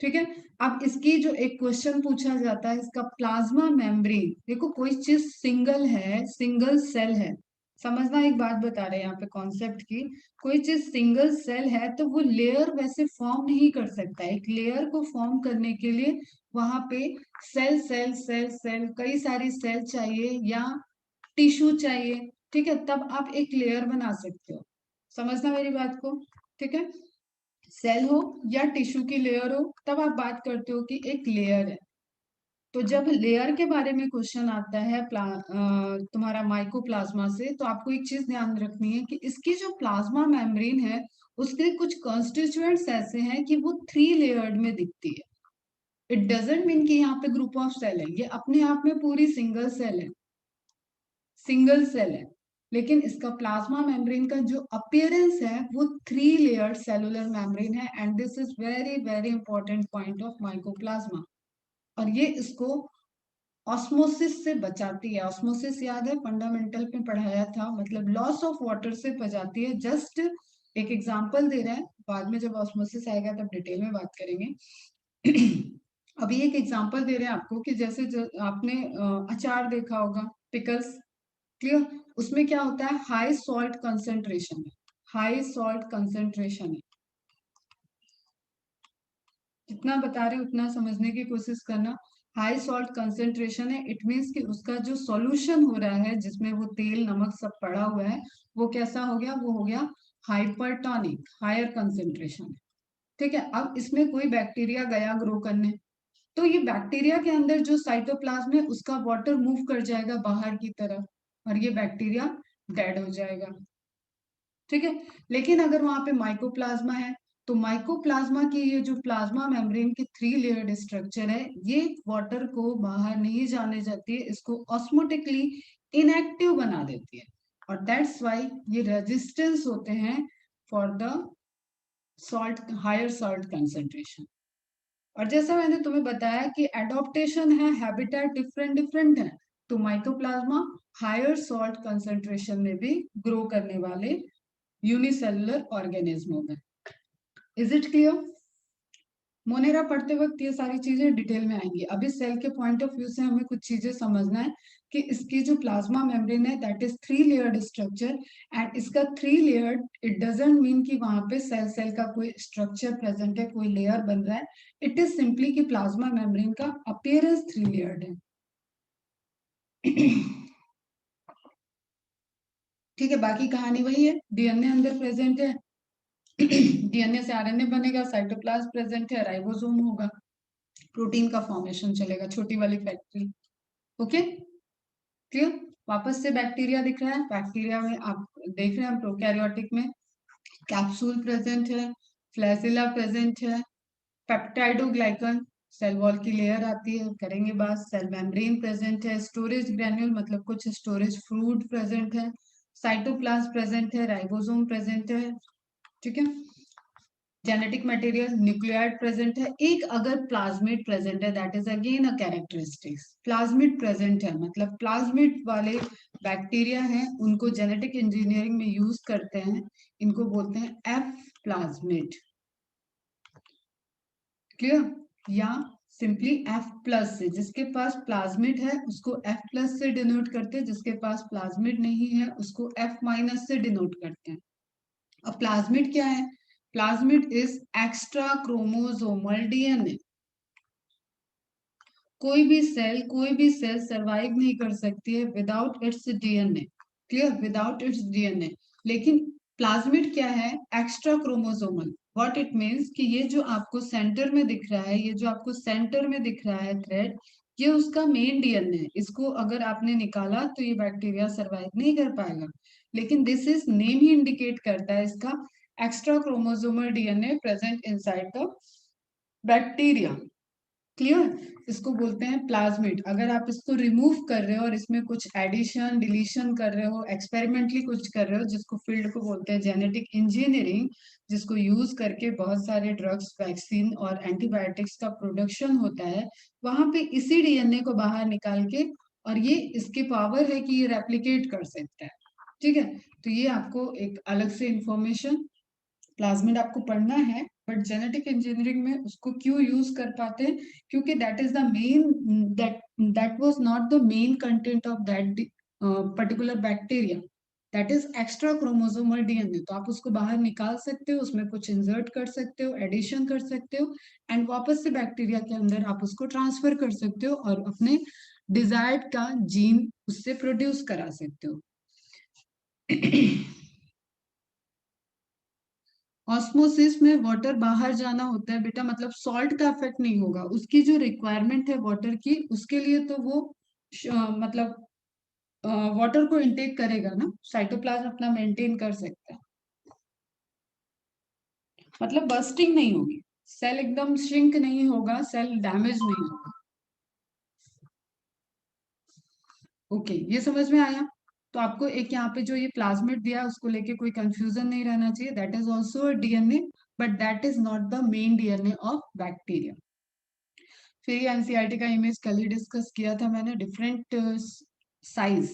ठीक है, अब इसकी जो एक क्वेश्चन पूछा जाता है इसका, प्लाज्मा मेम्ब्रेन, देखो कोई चीज सिंगल है, सिंगल सेल है, समझना एक बात बता रहे हैं यहाँ पे कॉन्सेप्ट की, कोई चीज सिंगल सेल है तो वो लेयर वैसे फॉर्म नहीं कर सकता। एक लेयर को फॉर्म करने के लिए वहां पे सेल सेल सेल सेल कई सारी सेल चाहिए या टिश्यू चाहिए, ठीक है, तब आप एक लेयर बना सकते हो। समझना मेरी बात को, ठीक है। सेल हो या टिश्यू की लेयर हो तब आप बात करते हो कि एक लेयर है। तो जब लेयर के बारे में क्वेश्चन आता है तुम्हारा माइकोप्लाज्मा से, तो आपको एक चीज ध्यान रखनी है कि इसकी जो प्लाज्मा मेम्ब्रेन है उसके कुछ कॉन्स्टिट्यूएंट्स ऐसे हैं कि वो 3 लेयर्ड में दिखती है। इट डजेंट मीन कि यहाँ पे ग्रुप ऑफ सेल है, ये अपने आप में पूरी सिंगल सेल है, सिंगल सेल है, लेकिन इसका प्लाज्मा मेम्ब्रेन का जो अपियरेंस है वो 3 लेयर्ड सेलुलर मेम्ब्रेन है, and this is very very important point of mycoplasma. और ये इसको ऑस्मोसिस से बचाती है। ऑस्मोसिस याद है फंडामेंटल में पढ़ाया था, मतलब लॉस ऑफ वाटर से बचाती है। जस्ट एक एग्जांपल दे रहे हैं, बाद में जब ऑस्मोसिस आएगा तब डिटेल में बात करेंगे। अभी एक एग्जांपल दे रहे हैं आपको कि जैसे आपने अचार देखा होगा, पिकल्स, क्लियर, उसमें क्या होता है, हाई सॉल्ट कंसेंट्रेशन है, हाई सॉल्ट कंसेंट्रेशन है। जितना बता रहे उतना समझने की कोशिश करना। हाई सॉल्ट कंसेंट्रेशन है, इट मीन्स कि उसका जो सॉल्यूशन हो रहा है जिसमें वो तेल नमक सब पड़ा हुआ है वो कैसा हो गया, वो हो गया हाइपरटोनिक, हायर कंसेंट्रेशन है। ठीक है, अब इसमें कोई बैक्टीरिया गया ग्रो करने, तो ये बैक्टीरिया के अंदर जो साइटोप्लाज्म है उसका वाटर मूव कर जाएगा बाहर की तरफ, और ये बैक्टीरिया डेड हो जाएगा। ठीक है, लेकिन अगर वहां पे माइकोप्लाज्मा है तो माइकोप्लाज्मा की ये जो प्लाज्मा मेम्ब्रेन की 3 लेयर्ड स्ट्रक्चर है, ये वाटर को बाहर नहीं जाने जाती है, इसको ऑस्मोटिकली इनएक्टिव बना देती है, और दैट्स वाई ये रेजिस्टेंस होते हैं for the salt, higher salt concentration. और जैसा मैंने तुम्हें बताया कि एडॉप्टेशन है, हैबिटेट डिफरेंट डिफरेंट है, तो माइकोप्लाज्मा हायर सॉल्ट कंसेंट्रेशन में भी ग्रो करने वाले यूनिसेलुलर ऑर्गेनिज्म हो गए। Is it clear? मोनेरा पढ़ते वक्त ये सारी चीजें डिटेल में आएंगी। अभी सेल के पॉइंट ऑफ व्यू से हमें कुछ चीजें समझना है कि इसकी जो प्लाज्मा मेम्ब्रेन है that is 3 layered structure, and इसका 3 लेयर्ड इट डजंट मीन कि वहां पे सेल सेल का कोई स्ट्रक्चर प्रेजेंट है, कोई लेयर बन रहा है। इट इज सिंपली कि प्लाज्मा मेम्ब्रेन का अपीयरेंस 3 लेयर्ड है। ठीक है, बाकी कहानी वही है, डीएनए अंदर प्रेजेंट है, डीएनए से आरएनए बनेगा, साइटोप्लाज्म प्रेजेंट है, राइबोसोम होगा, प्रोटीन का फॉर्मेशन चलेगा, छोटी वाली फैक्ट्री। Okay, clear? वापस से बैक्टीरिया दिख रहा है, बैक्टीरिया में आप देख रहे हैं प्रोकैरियोटिक में कैप्सूल प्रेजेंट है, फ्लैजिला प्रेजेंट है, पेप्टाइडोग्लाइकन सेल वॉल की लेयर आती है, करेंगे बात। सेल मेम्ब्रेन प्रेजेंट है, स्टोरेज ग्रैन्यूल मतलब कुछ स्टोरेज फ्लूइड प्रेजेंट है, साइटोप्लाज्म प्रेजेंट है, राइबोसोम प्रेजेंट है। ठीक है, जेनेटिक मटेरियल न्यूक्लियाइड प्रेजेंट है, एक अगर प्लाज्मिड प्रेजेंट है that is again a characteristics. Plasmid present है मतलब प्लाज्मिड वाले बैक्टीरिया हैं, उनको जेनेटिक इंजीनियरिंग में यूज करते हैं, इनको बोलते हैं एफ प्लाज्मिड। क्लियर? या सिंपली एफ प्लस से, जिसके पास प्लाज्मिड है उसको एफ प्लस से डिनोट करते हैं, जिसके पास प्लाज्मिड नहीं है उसको एफ माइनस से डिनोट करते हैं। अब प्लाज्मिड क्या है? Plasmid is extra chromosomal DNA. कोई भी सेल सरवाइव नहीं कर सकती है without its DNA. Clear? Without its DNA. लेकिन प्लाज्मिड क्या है? Extra chromosomal. What it means कि ये जो आपको सेंटर में दिख रहा है, ये जो आपको सेंटर में दिख रहा है थ्रेड, ये उसका मेन डीएनए है। इसको अगर आपने निकाला तो ये बैक्टीरिया सरवाइव नहीं कर पाएगा, लेकिन this is name he indicate करता है इसका extra chromosomal DNA present inside the bacteria. Clear? इसको बोलते हैं प्लाज्मिड। अगर आप इसको रिमूव कर रहे हो और इसमें कुछ एडिशन डिलीशन कर रहे हो, एक्सपेरिमेंटली कुछ कर रहे हो, जिसको फील्ड को बोलते हैं जेनेटिक इंजीनियरिंग, जिसको यूज करके बहुत सारे ड्रग्स, वैक्सीन और एंटीबायोटिक्स का प्रोडक्शन होता है, वहां पे इसी डीएनए को बाहर निकाल के, और ये इसकी पावर है कि ये रेप्लिकेट कर सकता है। ठीक है, तो ये आपको एक अलग से इंफॉर्मेशन, प्लाज्मिड आपको पढ़ना है, बट जेनेटिक इंजीनियरिंग में उसको क्यों यूज कर पाते हैं? क्योंकि that is the main, that that was not the main content of that particular bacteria, that is extra chromosomal DNA. तो आप उसको बाहर निकाल सकते हो, उसमें कुछ इंसर्ट कर सकते हो, एडिशन कर सकते हो, एंड वापस से बैक्टीरिया के अंदर आप उसको ट्रांसफर कर सकते हो और अपने डिजायर्ड का जीन उससे प्रोड्यूस करा सकते हो। ऑस्मोसिस में वाटर बाहर जाना होता है बेटा, मतलब सॉल्ट का इफेक्ट नहीं होगा, उसकी जो रिक्वायरमेंट है वाटर की, उसके लिए तो वो मतलब वाटर को इनटेक करेगा ना, साइटोप्लाज्म अपना मेंटेन कर सकता है, मतलब बर्स्टिंग नहीं होगी, सेल एकदम श्रिंक नहीं होगा, सेल डैमेज नहीं होगा। ओके, ये समझ में आया? तो आपको एक यहाँ पे जो ये प्लाज्मिड दिया है उसको लेके कोई कंफ्यूजन नहीं रहना चाहिए, that is also DNA, but that is not the main DNA of bacteria. फिर ये एनसीईआरटी का इमेज कल ही डिस्कस किया था मैंने, डिफरेंट साइज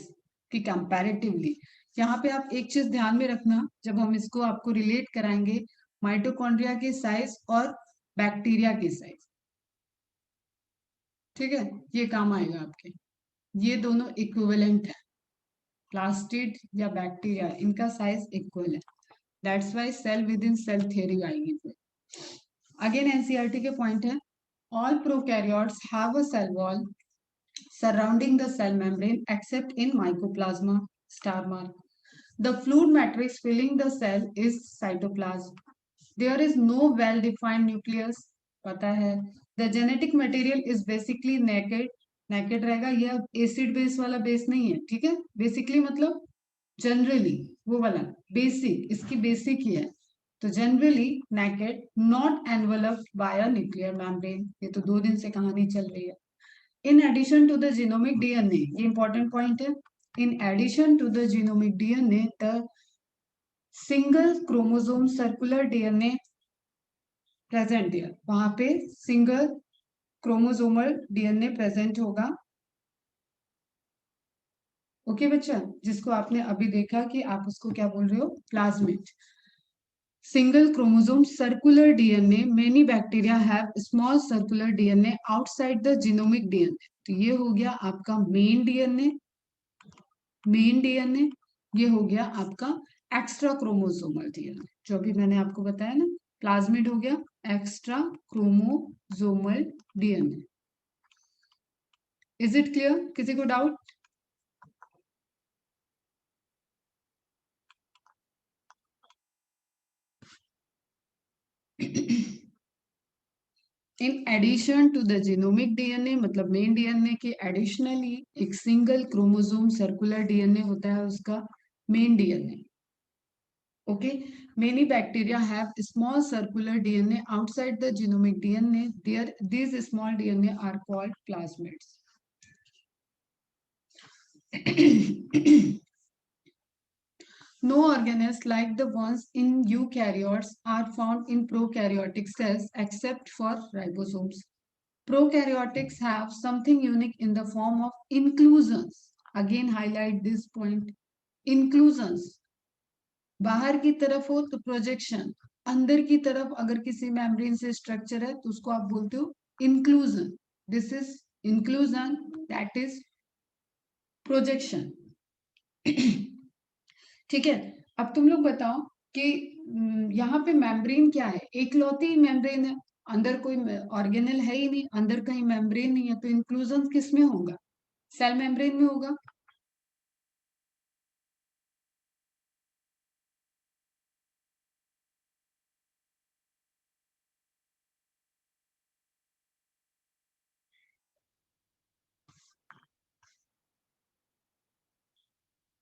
की कंपैरेटिवली। यहाँ पे आप एक चीज ध्यान में रखना, जब हम इसको आपको रिलेट कराएंगे माइटोकॉन्ड्रिया के साइज और बैक्टीरिया के साइज, ठीक है, ये काम आएगा आपके। ये दोनों इक्विवेलेंट है, प्लास्टिड या बैक्टीरिया, इनका साइज इक्वल है, that's why cell within cell theory आएगी फिर। अगेन एनसीईआरटी के पॉइंट है, all prokaryotes have a cell wall surrounding the cell membrane except in mycoplasma, star mark. The fluid matrix filling the cell is cytoplasm. There is no well defined nucleus, पता है. The genetic material is basically naked. Naked रहेगा। ये अब acid base वाला base नहीं है, ठीक है। बेसिकली मतलब जनरली वो वाला बेसिक, इसकी बेसिक ही है। तो generally naked, not enveloped by a nuclear membrane. ये तो 2 दिन से कहानी चल रही है। In addition to the genomic DNA, ये इंपॉर्टेंट पॉइंट है। In addition to the genomic DNA, the single chromosome circular DNA present है। वहां पे सिंगल क्रोमोसोमल डीएनए प्रेजेंट होगा। ओके बच्चा, जिसको आपने अभी देखा कि आप उसको क्या बोल रहे हो, plasmid. Single chromosome circular DNA, many bacteria have small circular DNA outside the genomic DNA. तो ये हो गया आपका मेन डीएनए, मेन डीएनए। ये हो गया आपका एक्स्ट्रा क्रोमोसोमल डीएनए, जो अभी मैंने आपको बताया ना, प्लाज्मिड हो गया extra chromosomal DNA. Is it clear? किसी को doubt? In addition to the genomic DNA, मतलब मेन डीएनए के एडिशनली एक सिंगल क्रोमोसोम सर्कुलर डीएनए होता है उसका main DNA. Okay, many bacteria have small circular DNA outside the genomic DNA, there these small DNA are called plasmids. No organelles like the ones in eukaryotes are found in prokaryotic cells except for ribosomes. Prokaryotics have something unique in the form of inclusions. Again, highlight this point. Inclusions. बाहर की तरफ हो तो projection, अंदर की तरफ अगर किसी मेम्ब्रेन से स्ट्रक्चर है तो उसको आप बोलते हो inclusion. This is inclusion, that is projection. ठीक है। अब तुम लोग बताओ कि यहाँ पे मेम्ब्रेन क्या है, एकलौती मेम्ब्रेन है, अंदर कोई ऑर्गेनल है ही नहीं, अंदर कहीं मेम्ब्रेन नहीं है, तो इंक्लूजन किस में होगा? सेल मेम्ब्रेन में होगा।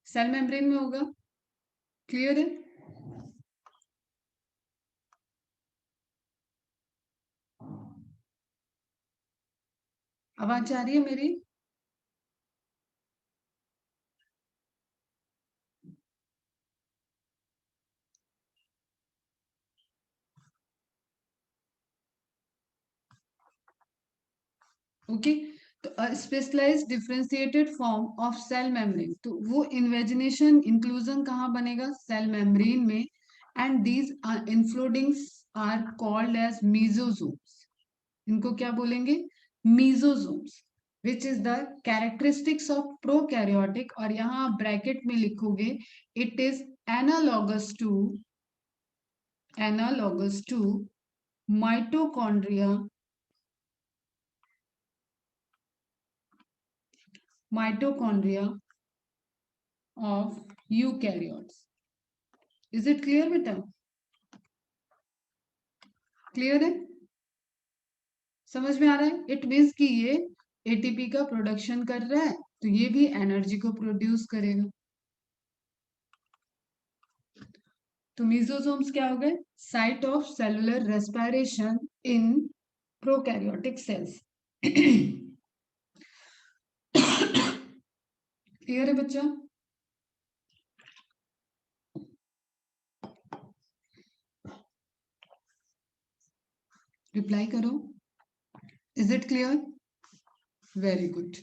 सेल मेम्ब्रेन में होगा। क्लियर है? आवाज आ रही है मेरी? ओके। तो specialised differentiated form of cell membrane, तो वो इन्वेजिनेशन इंक्लूजन कहाँ बनेगा? सेल मेम्ब्रेन में। And these infoldings are called as mesosomes. इनको क्या बोलेंगे? Mesosomes. Which is the characteristics of prokaryotic, और यहाँ आप ब्रैकेट में लिखोगे it is analogous to, analogous to mitochondria, mitochondria of eukaryotes. Is it clear बेटा? क्लियर है? समझ में आ रहा है? इट मीन्स कि ये एटीपी का प्रोडक्शन कर रहा है, तो ये भी एनर्जी को प्रोड्यूस करेगा। तो मीजोसोम्स क्या हो गए? Site of cellular respiration in prokaryotic sales. Clear है बच्चा? रिप्लाई करो। Is it clear? Very good.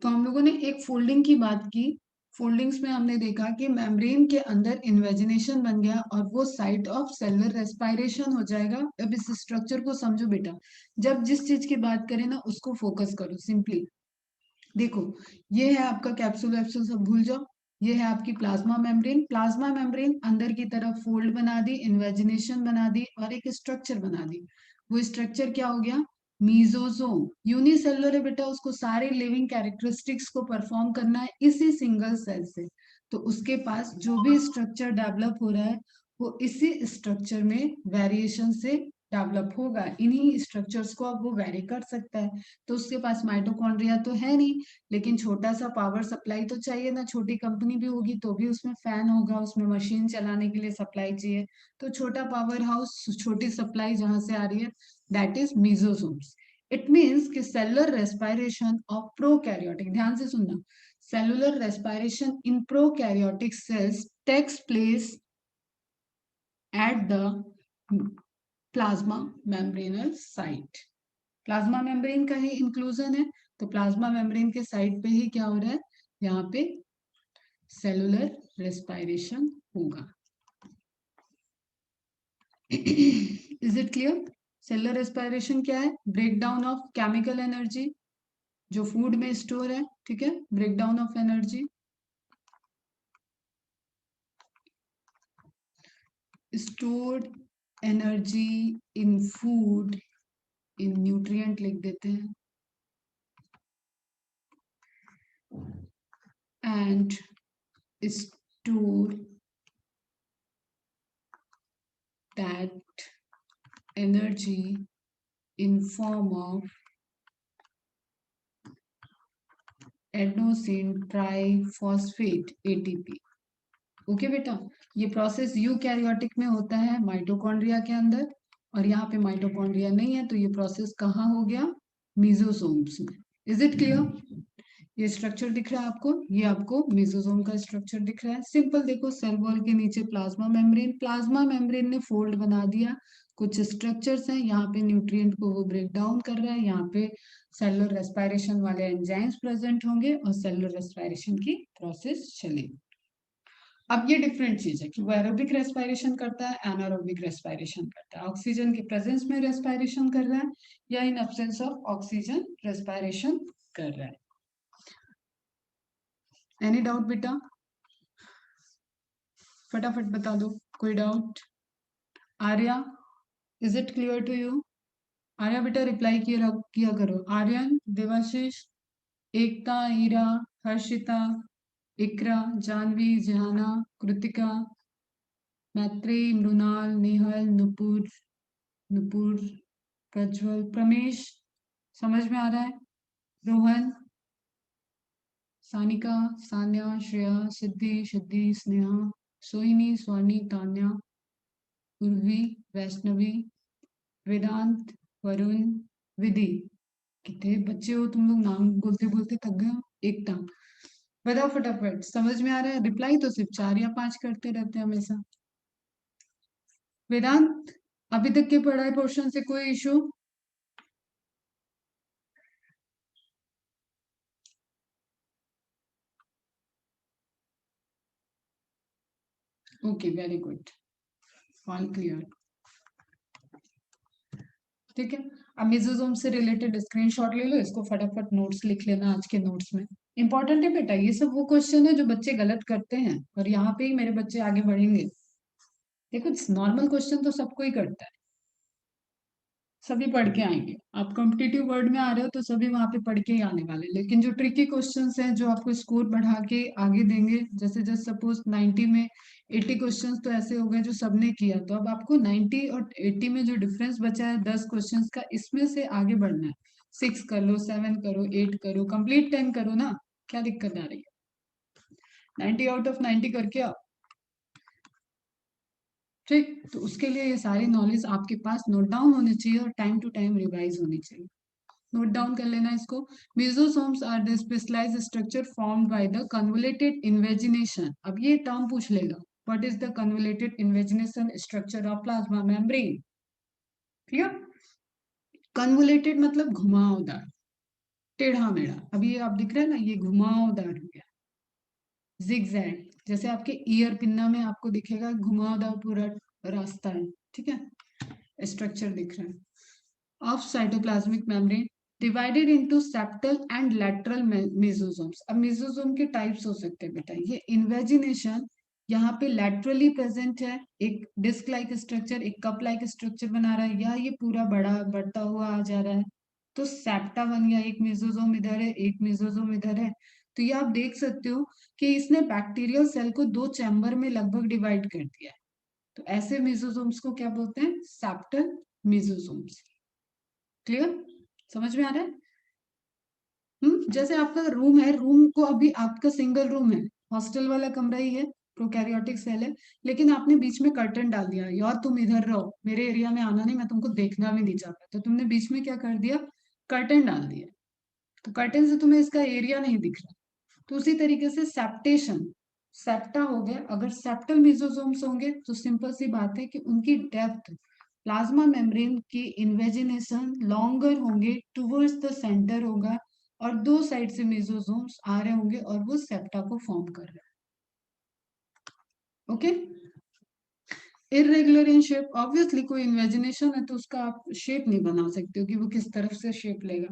तो हम लोगों ने एक फोल्डिंग की बात की। फोल्डिंग्स में हमने देखा कि मेम्ब्रेन के अंदर इन्वेजिनेशन बन गया और वो साइट ऑफ सेलुलर रेस्पिरेशन हो जाएगा। अब इस स्ट्रक्चर को समझो बेटा, जब जिस चीज की बात करें ना उसको फोकस करो सिंपली। देखो, ये है आपका कैप्सूल, वैप्सूल सब भूल जाओ। ये है आपकी प्लाज्मा मेम्ब्रेन। प्लाज्मा मेम्ब्रेन अंदर की तरफ फोल्ड बना दी, इन्वेजिनेशन बना दी और एक स्ट्रक्चर बना दी। वो स्ट्रक्चर क्या हो गया? मीजोसोम। यूनिसेलुलर है बेटा, उसको सारे लिविंग कैरेक्टरिस्टिक्स को परफॉर्म करना है इसी सिंगल सेल से। तो उसके पास जो भी स्ट्रक्चर डेवलप हो रहा है वो इसी स्ट्रक्चर में वेरिएशन से डेवलप होगा, इन्हीं स्ट्रक्चर्स को अब वो वेरी कर सकता है। तो उसके पास माइटोकॉन्ड्रिया तो है नहीं, लेकिन छोटा सा पावर सप्लाई तो चाहिए ना, छोटी कंपनी भी होगी तो भी उसमें फैन होगा, उसमें मशीन चलाने के लिए सप्लाई चाहिए। तो छोटा पावर हाउस, छोटी सप्लाई जहां से आ रही है, that is mesosomes. It means कि सेलुलर रेस्पिरेशन ऑफ प्रोकैरियोटिक, ध्यान से सुनना, cellular respiration in prokaryotic cells takes place at the plasma membranal site. Plasma membrane का ही इंक्लूजन है, तो प्लाज्मा मेम्ब्रेन के साइट पे ही क्या हो रहा है, यहाँ पे सेलुलर रेस्पिरेशन होगा। Is it clear? Cellular respiration क्या है? Break down of chemical energy जो फूड में स्टोर है, ठीक है, break down of energy, stored energy in food, in nutrient लिख देते हैं, and store that energy in form of adenosine triphosphate ATP. Okay बेटा, ये प्रोसेस यूकैरियोटिक में होता है माइटोकॉन्ड्रिया के अंदर, और यहाँ पे माइटोकॉन्ड्रिया नहीं है, तो ये प्रोसेस कहाँ हो गया? मीजोसोम्स में। Is it clear? ये स्ट्रक्चर दिख रहा है आपको, ये आपको मेसोसोम का स्ट्रक्चर दिख रहा है। सिंपल देखो, सेल वॉल के नीचे प्लाज्मा मेम्ब्रेन, प्लाज्मा मेम्ब्रेन ने फोल्ड बना दिया, कुछ स्ट्रक्चर्स हैं, यहाँ पे न्यूट्रिएंट को वो ब्रेक डाउन कर रहा है, यहाँ पे सेलुलर रेस्पिरेशन वाले एंजाइम्स प्रेजेंट होंगे और सेलुलर रेस्पिरेशन की प्रोसेस चलेगी। अब ये डिफरेंट चीज है कि वो एरोबिक रेस्पिरेशन करता है, एनारोबिक रेस्पिरेशन करता है, ऑक्सीजन के प्रेजेंस में रेस्पिरेशन कर रहा है या in absence of oxygen respiration कर रहा है। एनी डाउट बेटा? फटाफट बता दो, कोई doubt? Arya, is it clear to you? Arya बेटा रिप्लाई किया करो। आर्यन, देवाशीष, एकता, ईरा, हर्षिता, इकरा, जानवी, जहाना, कृतिका, मैत्री, मृणाल, नेहल, नुपुर, नुपुर, प्रज्वल, प्रमेश, समझ में आ रहा है? रोहन, सानिका, सान्या, श्रेया, सिद्धि, सिद्धि, स्नेहा, सोहिनी, स्वानी, तान्या, उर्वी, वैष्णवी, वेदांत, वरुण, विधि। कितने बच्चे हो तुम लोग, नाम बोलते बोलते थक गए हो। एकता, बताओ फटाफट, समझ में आ रहा है? रिप्लाई तो सिर्फ 4 या 5 करते रहते हैं हमेशा। वेदांत, अभी तक के पढ़ाई पोर्शन से कोई issue? Okay, very good, all clear. ठीक है, अब मेसोसोम से रिलेटेड स्क्रीनशॉट ले लो, इसको फटाफट नोट्स लिख लेना आज के नोट्स में। इंपॉर्टेंट है बेटा, ये सब वो क्वेश्चन है जो बच्चे गलत करते हैं और यहाँ पे ही मेरे बच्चे आगे बढ़ेंगे। देखो, नॉर्मल क्वेश्चन तो सबको ही करता है, सभी पढ़ के आएंगे। आप कॉम्पिटिटिव वर्ल्ड में आ रहे हो तो सभी वहां पे पढ़ के ही आने वाले, लेकिन जो ट्रिकी क्वेश्चंस हैं जो आपको स्कोर बढ़ा के आगे देंगे, जैसे जस्ट सपोज 90 में 80 क्वेश्चंस तो ऐसे हो गए जो सबने किया, तो अब आपको 90 और 80 में जो डिफरेंस बचा है 10 क्वेश्चंस का, इसमें से आगे बढ़ना है। 6 कर लो, 7 करो, 8 करो, कंप्लीट 10 करो ना, क्या दिक्कत आ रही है? 90 आउट ऑफ 90 करके आओ। ठीक, तो उसके लिए ये सारी नॉलेज आपके पास नोट डाउन होनी चाहिए और टाइम टू टाइम रिवाइज होनी चाहिए। नोट डाउन कर लेना इसको। Mesosomes are the specialised structure formed by the convoluted invagination. अब ये टर्म पूछ लेगा, what is the convoluted invagination structure of plasma membrane? Clear? Convoluted मतलब घुमावदार, टेढ़ा मेढ़ा। अभी ये आप दिख रहे हैं ना, ये घुमावदार हो गया। जिगजैग, जैसे आपके ईयर पिन्ना में आपको दिखेगा घुमावदार पूरा रास्ता है, ठीक है, स्ट्रक्चर दिख रहा है of cytoplasmic membrane, divided into septal and lateral मेसोसोम्स। अब मेसोसोम के टाइप्स हो सकते हैं बेटा, ये इन्वेजिनेशन यहाँ पे लैटरली प्रेजेंट है, एक डिस्क लाइक स्ट्रक्चर, एक कप लाइक स्ट्रक्चर बना रहा है, या ये पूरा बड़ा बढ़ता हुआ आ जा रहा है, तो सेप्टा बन गया, एक मेसोसोम इधर है, एक मेसोसोम इधर है। तो ये आप देख सकते हो कि इसने बैक्टीरियल सेल को 2 चैम्बर में लगभग डिवाइड कर दिया है। तो ऐसे मेसोसोम्स को क्या बोलते हैं? सेप्टल मेसोसोम्स। क्लियर? समझ में आ रहा है? जैसे आपका रूम है, रूम को अभी आपका सिंगल रूम है, हॉस्टल वाला कमरा ही है, प्रोकैरियोटिक सेल है, लेकिन आपने बीच में कर्टन डाल दिया, यार तुम इधर रहो, मेरे एरिया में आना नहीं, मैं तुमको देखना भी नहीं चाहता, तो तुमने बीच में क्या कर दिया, कर्टन डाल दिया, तो कर्टन से तुम्हें इसका एरिया नहीं दिख रहा। तो उसी तरीके से सेप्टेशन, सेप्टा हो गया, अगर सेप्टल मेसोसोम्स होंगे तो सिंपल सी बात है कि उनकी डेप्थ प्लाज्मा मेम्ब्रेन की इन्वेजिनेशन लॉन्गर होंगे, टुवर्ड्स द सेंटर होगा, और दो साइड से मेसोसोम्स आ रहे होंगे और वो सेप्टा को फॉर्म कर रहे हैं। Okay, irregular in shape, obviously कोई इन्वेजिनेशन है तो उसका आप शेप नहीं बना सकते हो कि वो किस तरफ से शेप लेगा।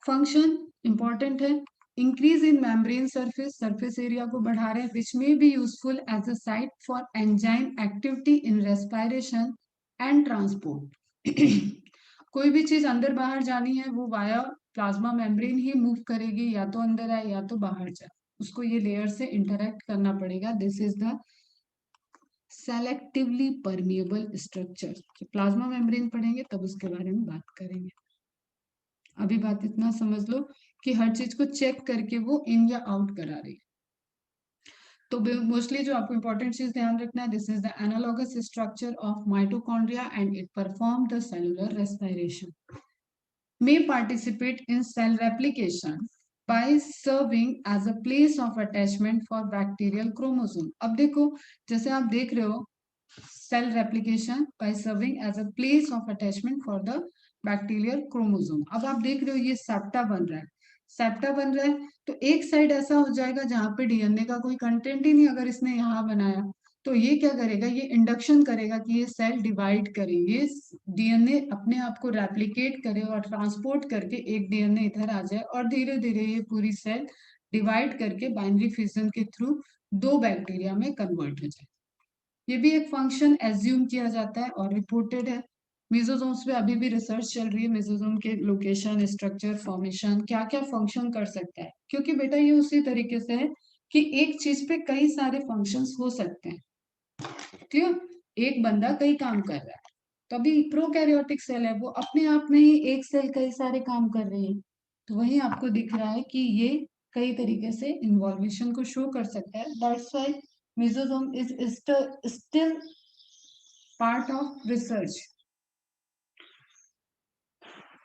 फंक्शन इंपॉर्टेंट है, increase in membrane surface, surface area को बढ़ा रहे हैं, which may be useful as a site for enzyme activity in respiration and transport. कोई भी चीज अंदर बाहर जानी है वो वाया प्लाज्मा मेम्ब्रेन ही मूव करेगी, या तो अंदर आए या तो बाहर जाए, उसको ये लेयर से इंटरेक्ट करना पड़ेगा। This is the selectively permeable structure. Plasma membrane पढ़ेंगे तब उसके बारे में बात करेंगे। अभी बात इतना समझ लो कि हर चीज को चेक करके वो इन या आउट करा रही है। तो मोस्टली जो आपको इंपॉर्टेंट चीज ध्यान रखना है, this is the analogous structure of mitochondria and it perform the cellular respiration, may participate in cell replication by serving as a place of attachment for bacterial chromosome। अब देखो, जैसे आप देख रहे हो cell replication by serving as a place of attachment for the bacterial chromosome। अब आप देख रहे हो ये सेप्टा बन रहा है, सेप्टा बन रहा है, तो एक साइड ऐसा हो जाएगा जहां पे डीएनए का कोई कंटेंट ही नहीं, अगर इसने यहाँ बनाया तो ये क्या करेगा, ये इंडक्शन करेगा कि ये सेल डिवाइड करे, ये डीएनए अपने आप को रेप्लिकेट करे और ट्रांसपोर्ट करके एक डीएनए इधर आ जाए, और धीरे धीरे ये पूरी सेल डिवाइड करके बाइनरी फिजन के थ्रू दो बैक्टीरिया में कन्वर्ट हो जाए। ये भी एक फंक्शन एज्यूम किया जाता है और रिपोर्टेड है। मेसोसोम्स पे अभी भी रिसर्च चल रही है, मेसोसोम के लोकेशन, स्ट्रक्चर, फॉर्मेशन, क्या क्या फंक्शन कर सकता है, क्योंकि बेटा ये उसी तरीके से है कि एक चीज पे कई सारे फंक्शंस हो सकते हैं, क्लियर? एक बंदा कई काम कर रहा है, तो अभी प्रोकैरियोटिक सेल है, वो अपने आप में ही एक सेल कई सारे काम कर रही है, तो वही आपको दिख रहा है कि ये कई तरीके से इन्वॉल्वेशन को शो कर सकता है। That's why mesosome is still part of research.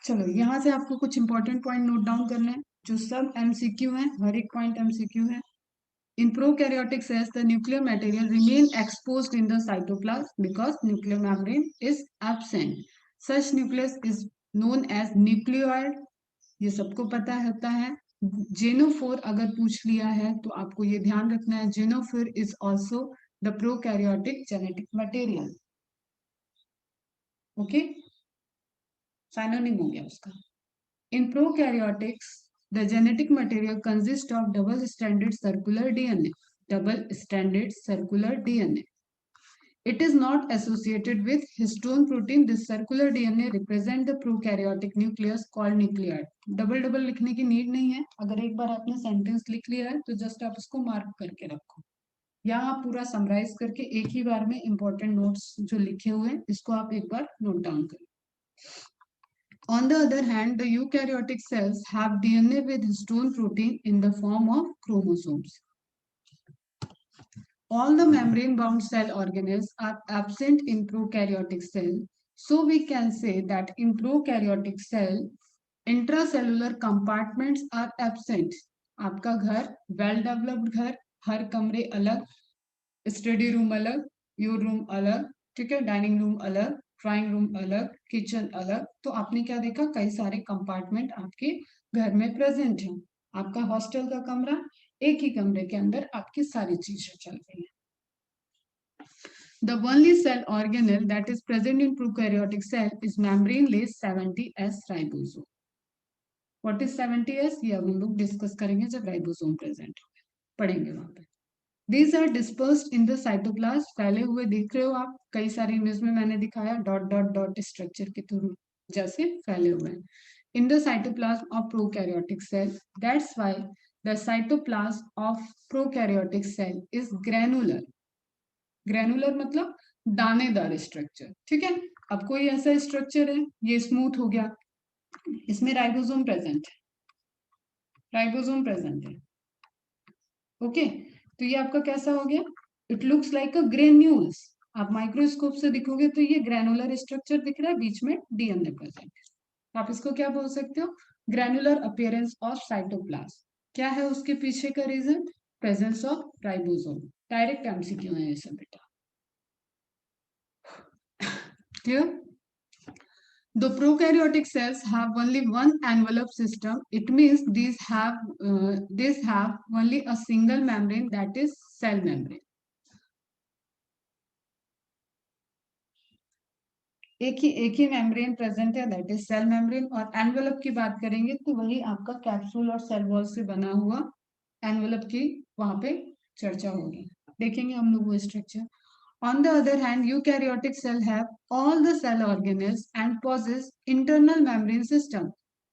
चलो यहाँ से आपको कुछ इंपॉर्टेंट पॉइंट नोट डाउन करना है, जो सब एमसीक्यू है, हर एक पॉइंट एमसीक्यू है। In prokaryotic cells, the nuclear material remain exposed in the cytoplasm because nuclear membrane is absent. Such nucleus is known as nucleoid। ये सबको पता होता है। जेनोफोर अगर पूछ लिया है तो आपको ये ध्यान रखना है, जेनोफोर is also the prokaryotic genetic material. Okay, synonym हो गया उसका। In prokaryotics, the genetic material consists of double-stranded circular DNA. Double-stranded circular DNA. It is not associated with histone protein. This circular DNA represent the prokaryotic nucleus called nucleoid. Double double लिखने की need नहीं है, अगर एक बार आपने sentence लिख लिया है तो जस्ट आप उसको मार्क करके रखो, या आप पूरा समराइज करके एक ही बार में इंपॉर्टेंट नोट्स जो लिखे हुए हैं इसको आप एक बार नोट डाउन करें। On the other hand, the eukaryotic cells have DNA with histone protein in the form of chromosomes. All the membrane-bound cell organelles are absent in prokaryotic cell. So we can say that in prokaryotic cell, intracellular compartments are absent. आपका घर, well developed घर, हर कमरे अलग, study room अलग, your room अलग, ठीक है, dining room अलग, ड्राइंग रूम अलग, किचन अलग, तो आपने क्या देखा, कई सारे कंपार्टमेंट आपके घर में प्रेजेंट हैं। आपका हॉस्टल का कमरा, एक ही कमरे के अंदर आपकी सारी चीजें चल रही हैं। The only cell organelle that is present in prokaryotic cell is membrane-less 70S ribosome. What is 70S? ये अब हम लोग डिस्कस करेंगे जब राइबोसोम प्रेजेंट होगा, पढ़ेंगे वहां पे। These are dispersed in the cytoplasm। फैले हुए देख रहे हो आप, कई सारी इमेज में मैंने दिखाया डॉट डॉट डॉट स्ट्रक्चर के थ्रू जैसे फैले हुए हैं। In the cytoplasm of prokaryotic cell, that's why the cytoplasm of prokaryotic cell is granular। Granular मतलब दानेदार स्ट्रक्चर, ठीक है। अब कोई ऐसा स्ट्रक्चर है, ये स्मूथ हो गया, इसमें राइबोसोम प्रेजेंट है, राइबोसोम प्रेजेंट है। ओके, तो ये आपका कैसा हो गया, it looks like a granules. आप माइक्रोस्कोप से दिखोगे तो ये ग्रैनुलर स्ट्रक्चर दिख रहा है, बीच में डीएनए प्रेजेंट है। आप इसको क्या बोल सकते हो, ग्रैनुलर अपीयरेंस ऑफ साइटोप्लाज्म। क्या है उसके पीछे का reason, presence of ribosome. Direct MCQ है ये सब बेटा, clear. The prokaryotic cells have only one envelope system. It means these have only a single membrane, that is cell membrane. एक ही मेम्ब्रेन प्रेजेंट है, दैट इज सेल मेम्ब्रेन। और envelope की बात करेंगे तो वही आपका कैप्सूल और सेल वॉल से बना हुआ एनवेलप की वहां पे चर्चा होगी, देखेंगे हम लोग वो structure. On the other hand, eukaryotic cell have all the cell organelles and possess internal membrane system.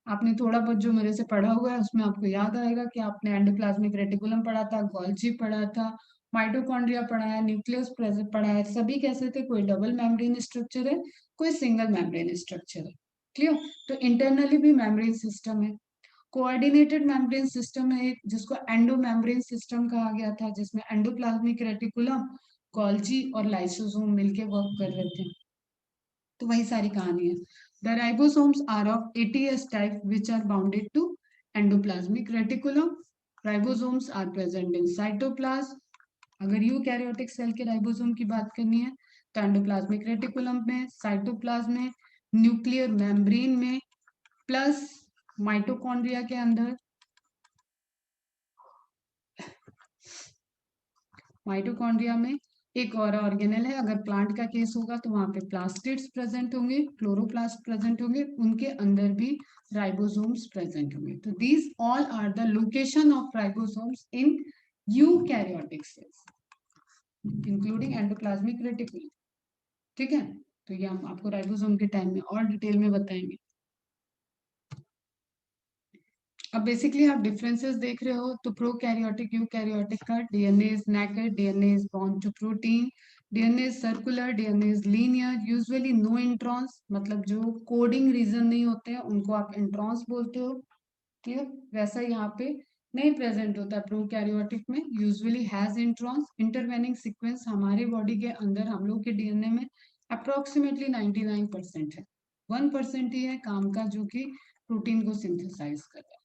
आपने थोड़ा बहुत जो मेरे से पढ़ा हुआ है उसमें आपको याद आएगा कि आपने एंडोप्लाज्मिक रेटिकुलम पढ़ा था, गोल्जी पढ़ा था, माइटोकॉन्ड्रिया पढ़ा है, न्यूक्लियस पढ़ा है। सभी कैसे थे, कोई डबल मेम्ब्रेन स्ट्रक्चर है, कोई सिंगल मेम्ब्रेन स्ट्रक्चर है। क्लियर। तो इंटरनली भी मेम्ब्रेन सिस्टम है। कोऑर्डिनेटेड मेम्ब्रेन सिस्टम है एक, जिसको एंडो मेम्ब्रेन सिस्टम कहा गया था, जिसमें एंडोप्लाज्मिक रेटिकुलम, गोल्जी और लाइसोसोम मिलके वर्क कर रहे थे। तो वही सारी कहानी है। The ribosomes are of eighty S type which are bounded to endoplasmic reticulum. Ribosomes are present in cytoplasm. अगर यूकैरियोटिक सेल के राइबोसोम की बात करनी है तो एंडोप्लाज्मिक रेटिकुलम में, साइटोप्लाज्म में, न्यूक्लियर मेम्ब्रेन में, प्लस माइटोकॉन्ड्रिया के अंदर। माइटोकॉन्ड्रिया में एक और ऑर्गेनल है, अगर प्लांट का केस होगा तो वहां पे प्लास्टिड्स प्रेजेंट होंगे, क्लोरोप्लास्ट प्रेजेंट होंगे, उनके अंदर भी राइबोसोम्स प्रेजेंट होंगे। तो these all are the location of ribosomes in eukaryotic cells including endoplasmic reticulum. ठीक है, तो ये हम आपको राइबोसोम के टाइम में और डिटेल में बताएंगे। अब बेसिकली आप डिफरेंसेस देख रहे हो तो प्रोकैरियोटिक यूकैरियोटिक का DNA is naked, DNA is bond to protein, DNA is circular, DNA is linear, usually no introns, मतलब जो कोडिंग रीजन नहीं होते हैं उनको आप इंट्रॉन्स बोलते हो। क्लियर। वैसा यहाँ पे नहीं प्रेजेंट होता प्रोकैरियोटिक में, usually has introns. Intervening sequence हमारे बॉडी के अंदर हम लोग के डीएनए में अप्रोक्सीमेटली 99% है, 1% ही है काम का जो कि प्रोटीन को सिंथेसाइज कर रहा है।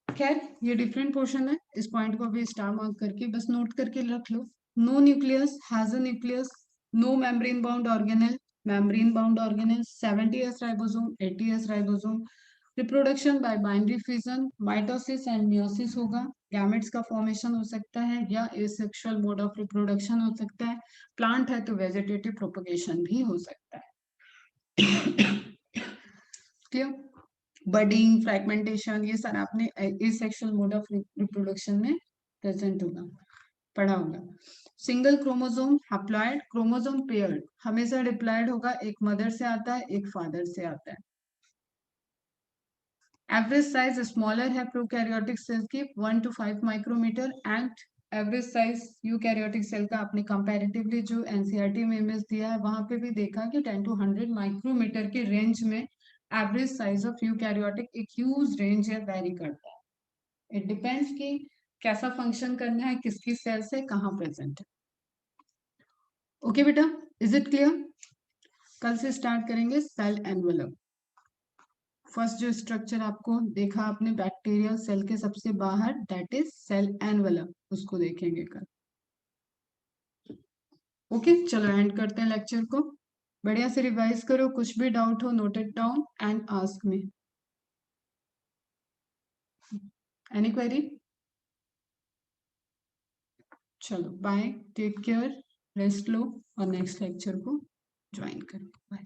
खैर ये डिफरेंट पोर्शन है, इस पॉइंट को भी स्टार मार्क करके बस नोट करके रख लो। No nucleus, has a nucleus, no membrane bound organelle, membrane bound organelle, 70s ribosome, 80s ribosome. Reproduction by binary fission, mitosis and meiosis होगा। गैमेट्स का फॉर्मेशन हो सकता है या एसेक्सुअल मोड ऑफ रिप्रोडक्शन हो सकता है। प्लांट है तो वेजिटेटिव प्रोपगेशन भी हो सकता है। क्लियर। बडिंग, फ्रैगमेंटेशन, ये सारा आपने एसेक्सुअल मोड ऑफ रिप्रोडक्शन में प्रेजेंट होगा, पढ़ा होगा। Single chromosome haploid, chromosome paired हमेशा डिप्लॉइड होगा, एक मदर से आता है एक फादर से आता है। एवरेज साइज स्मॉलर है प्रोकैरियोटिक सेल की 1 to 5 micrometre, and average size eukaryotic cell का आपने कंपैरेटिवली जो एनसीईआरटी में इमेज दिया है वहां पे भी देखा कि 10 to 100 माइक्रोमीटर के रेंज में एवरेज साइज ऑफ यूकैरियोटिक, एक ह्यूज रेंज है, वेरी करता है। इट डिपेंड्स कि कैसा फंक्शन करना है, किसकी सेल से कहाँ प्रेजेंट है। ओके बेटा, इज इट क्लियर। कल से स्टार्ट करेंगे सेल एनवेलप। फर्स्ट जो स्ट्रक्चर आपको देखा आपने बैक्टीरियल सेल के सबसे बाहर, दैट इज सेल एनवेलप, उसको देखेंगे कल। ओके चलो एंड करते हैं लेक्चर को। बढ़िया से रिवाइज करो, कुछ भी डाउट हो note it down and ask me. Any query. चलो बाय, टेक केयर, रेस्ट लो और नेक्स्ट लेक्चर को ज्वाइन करो। बाय।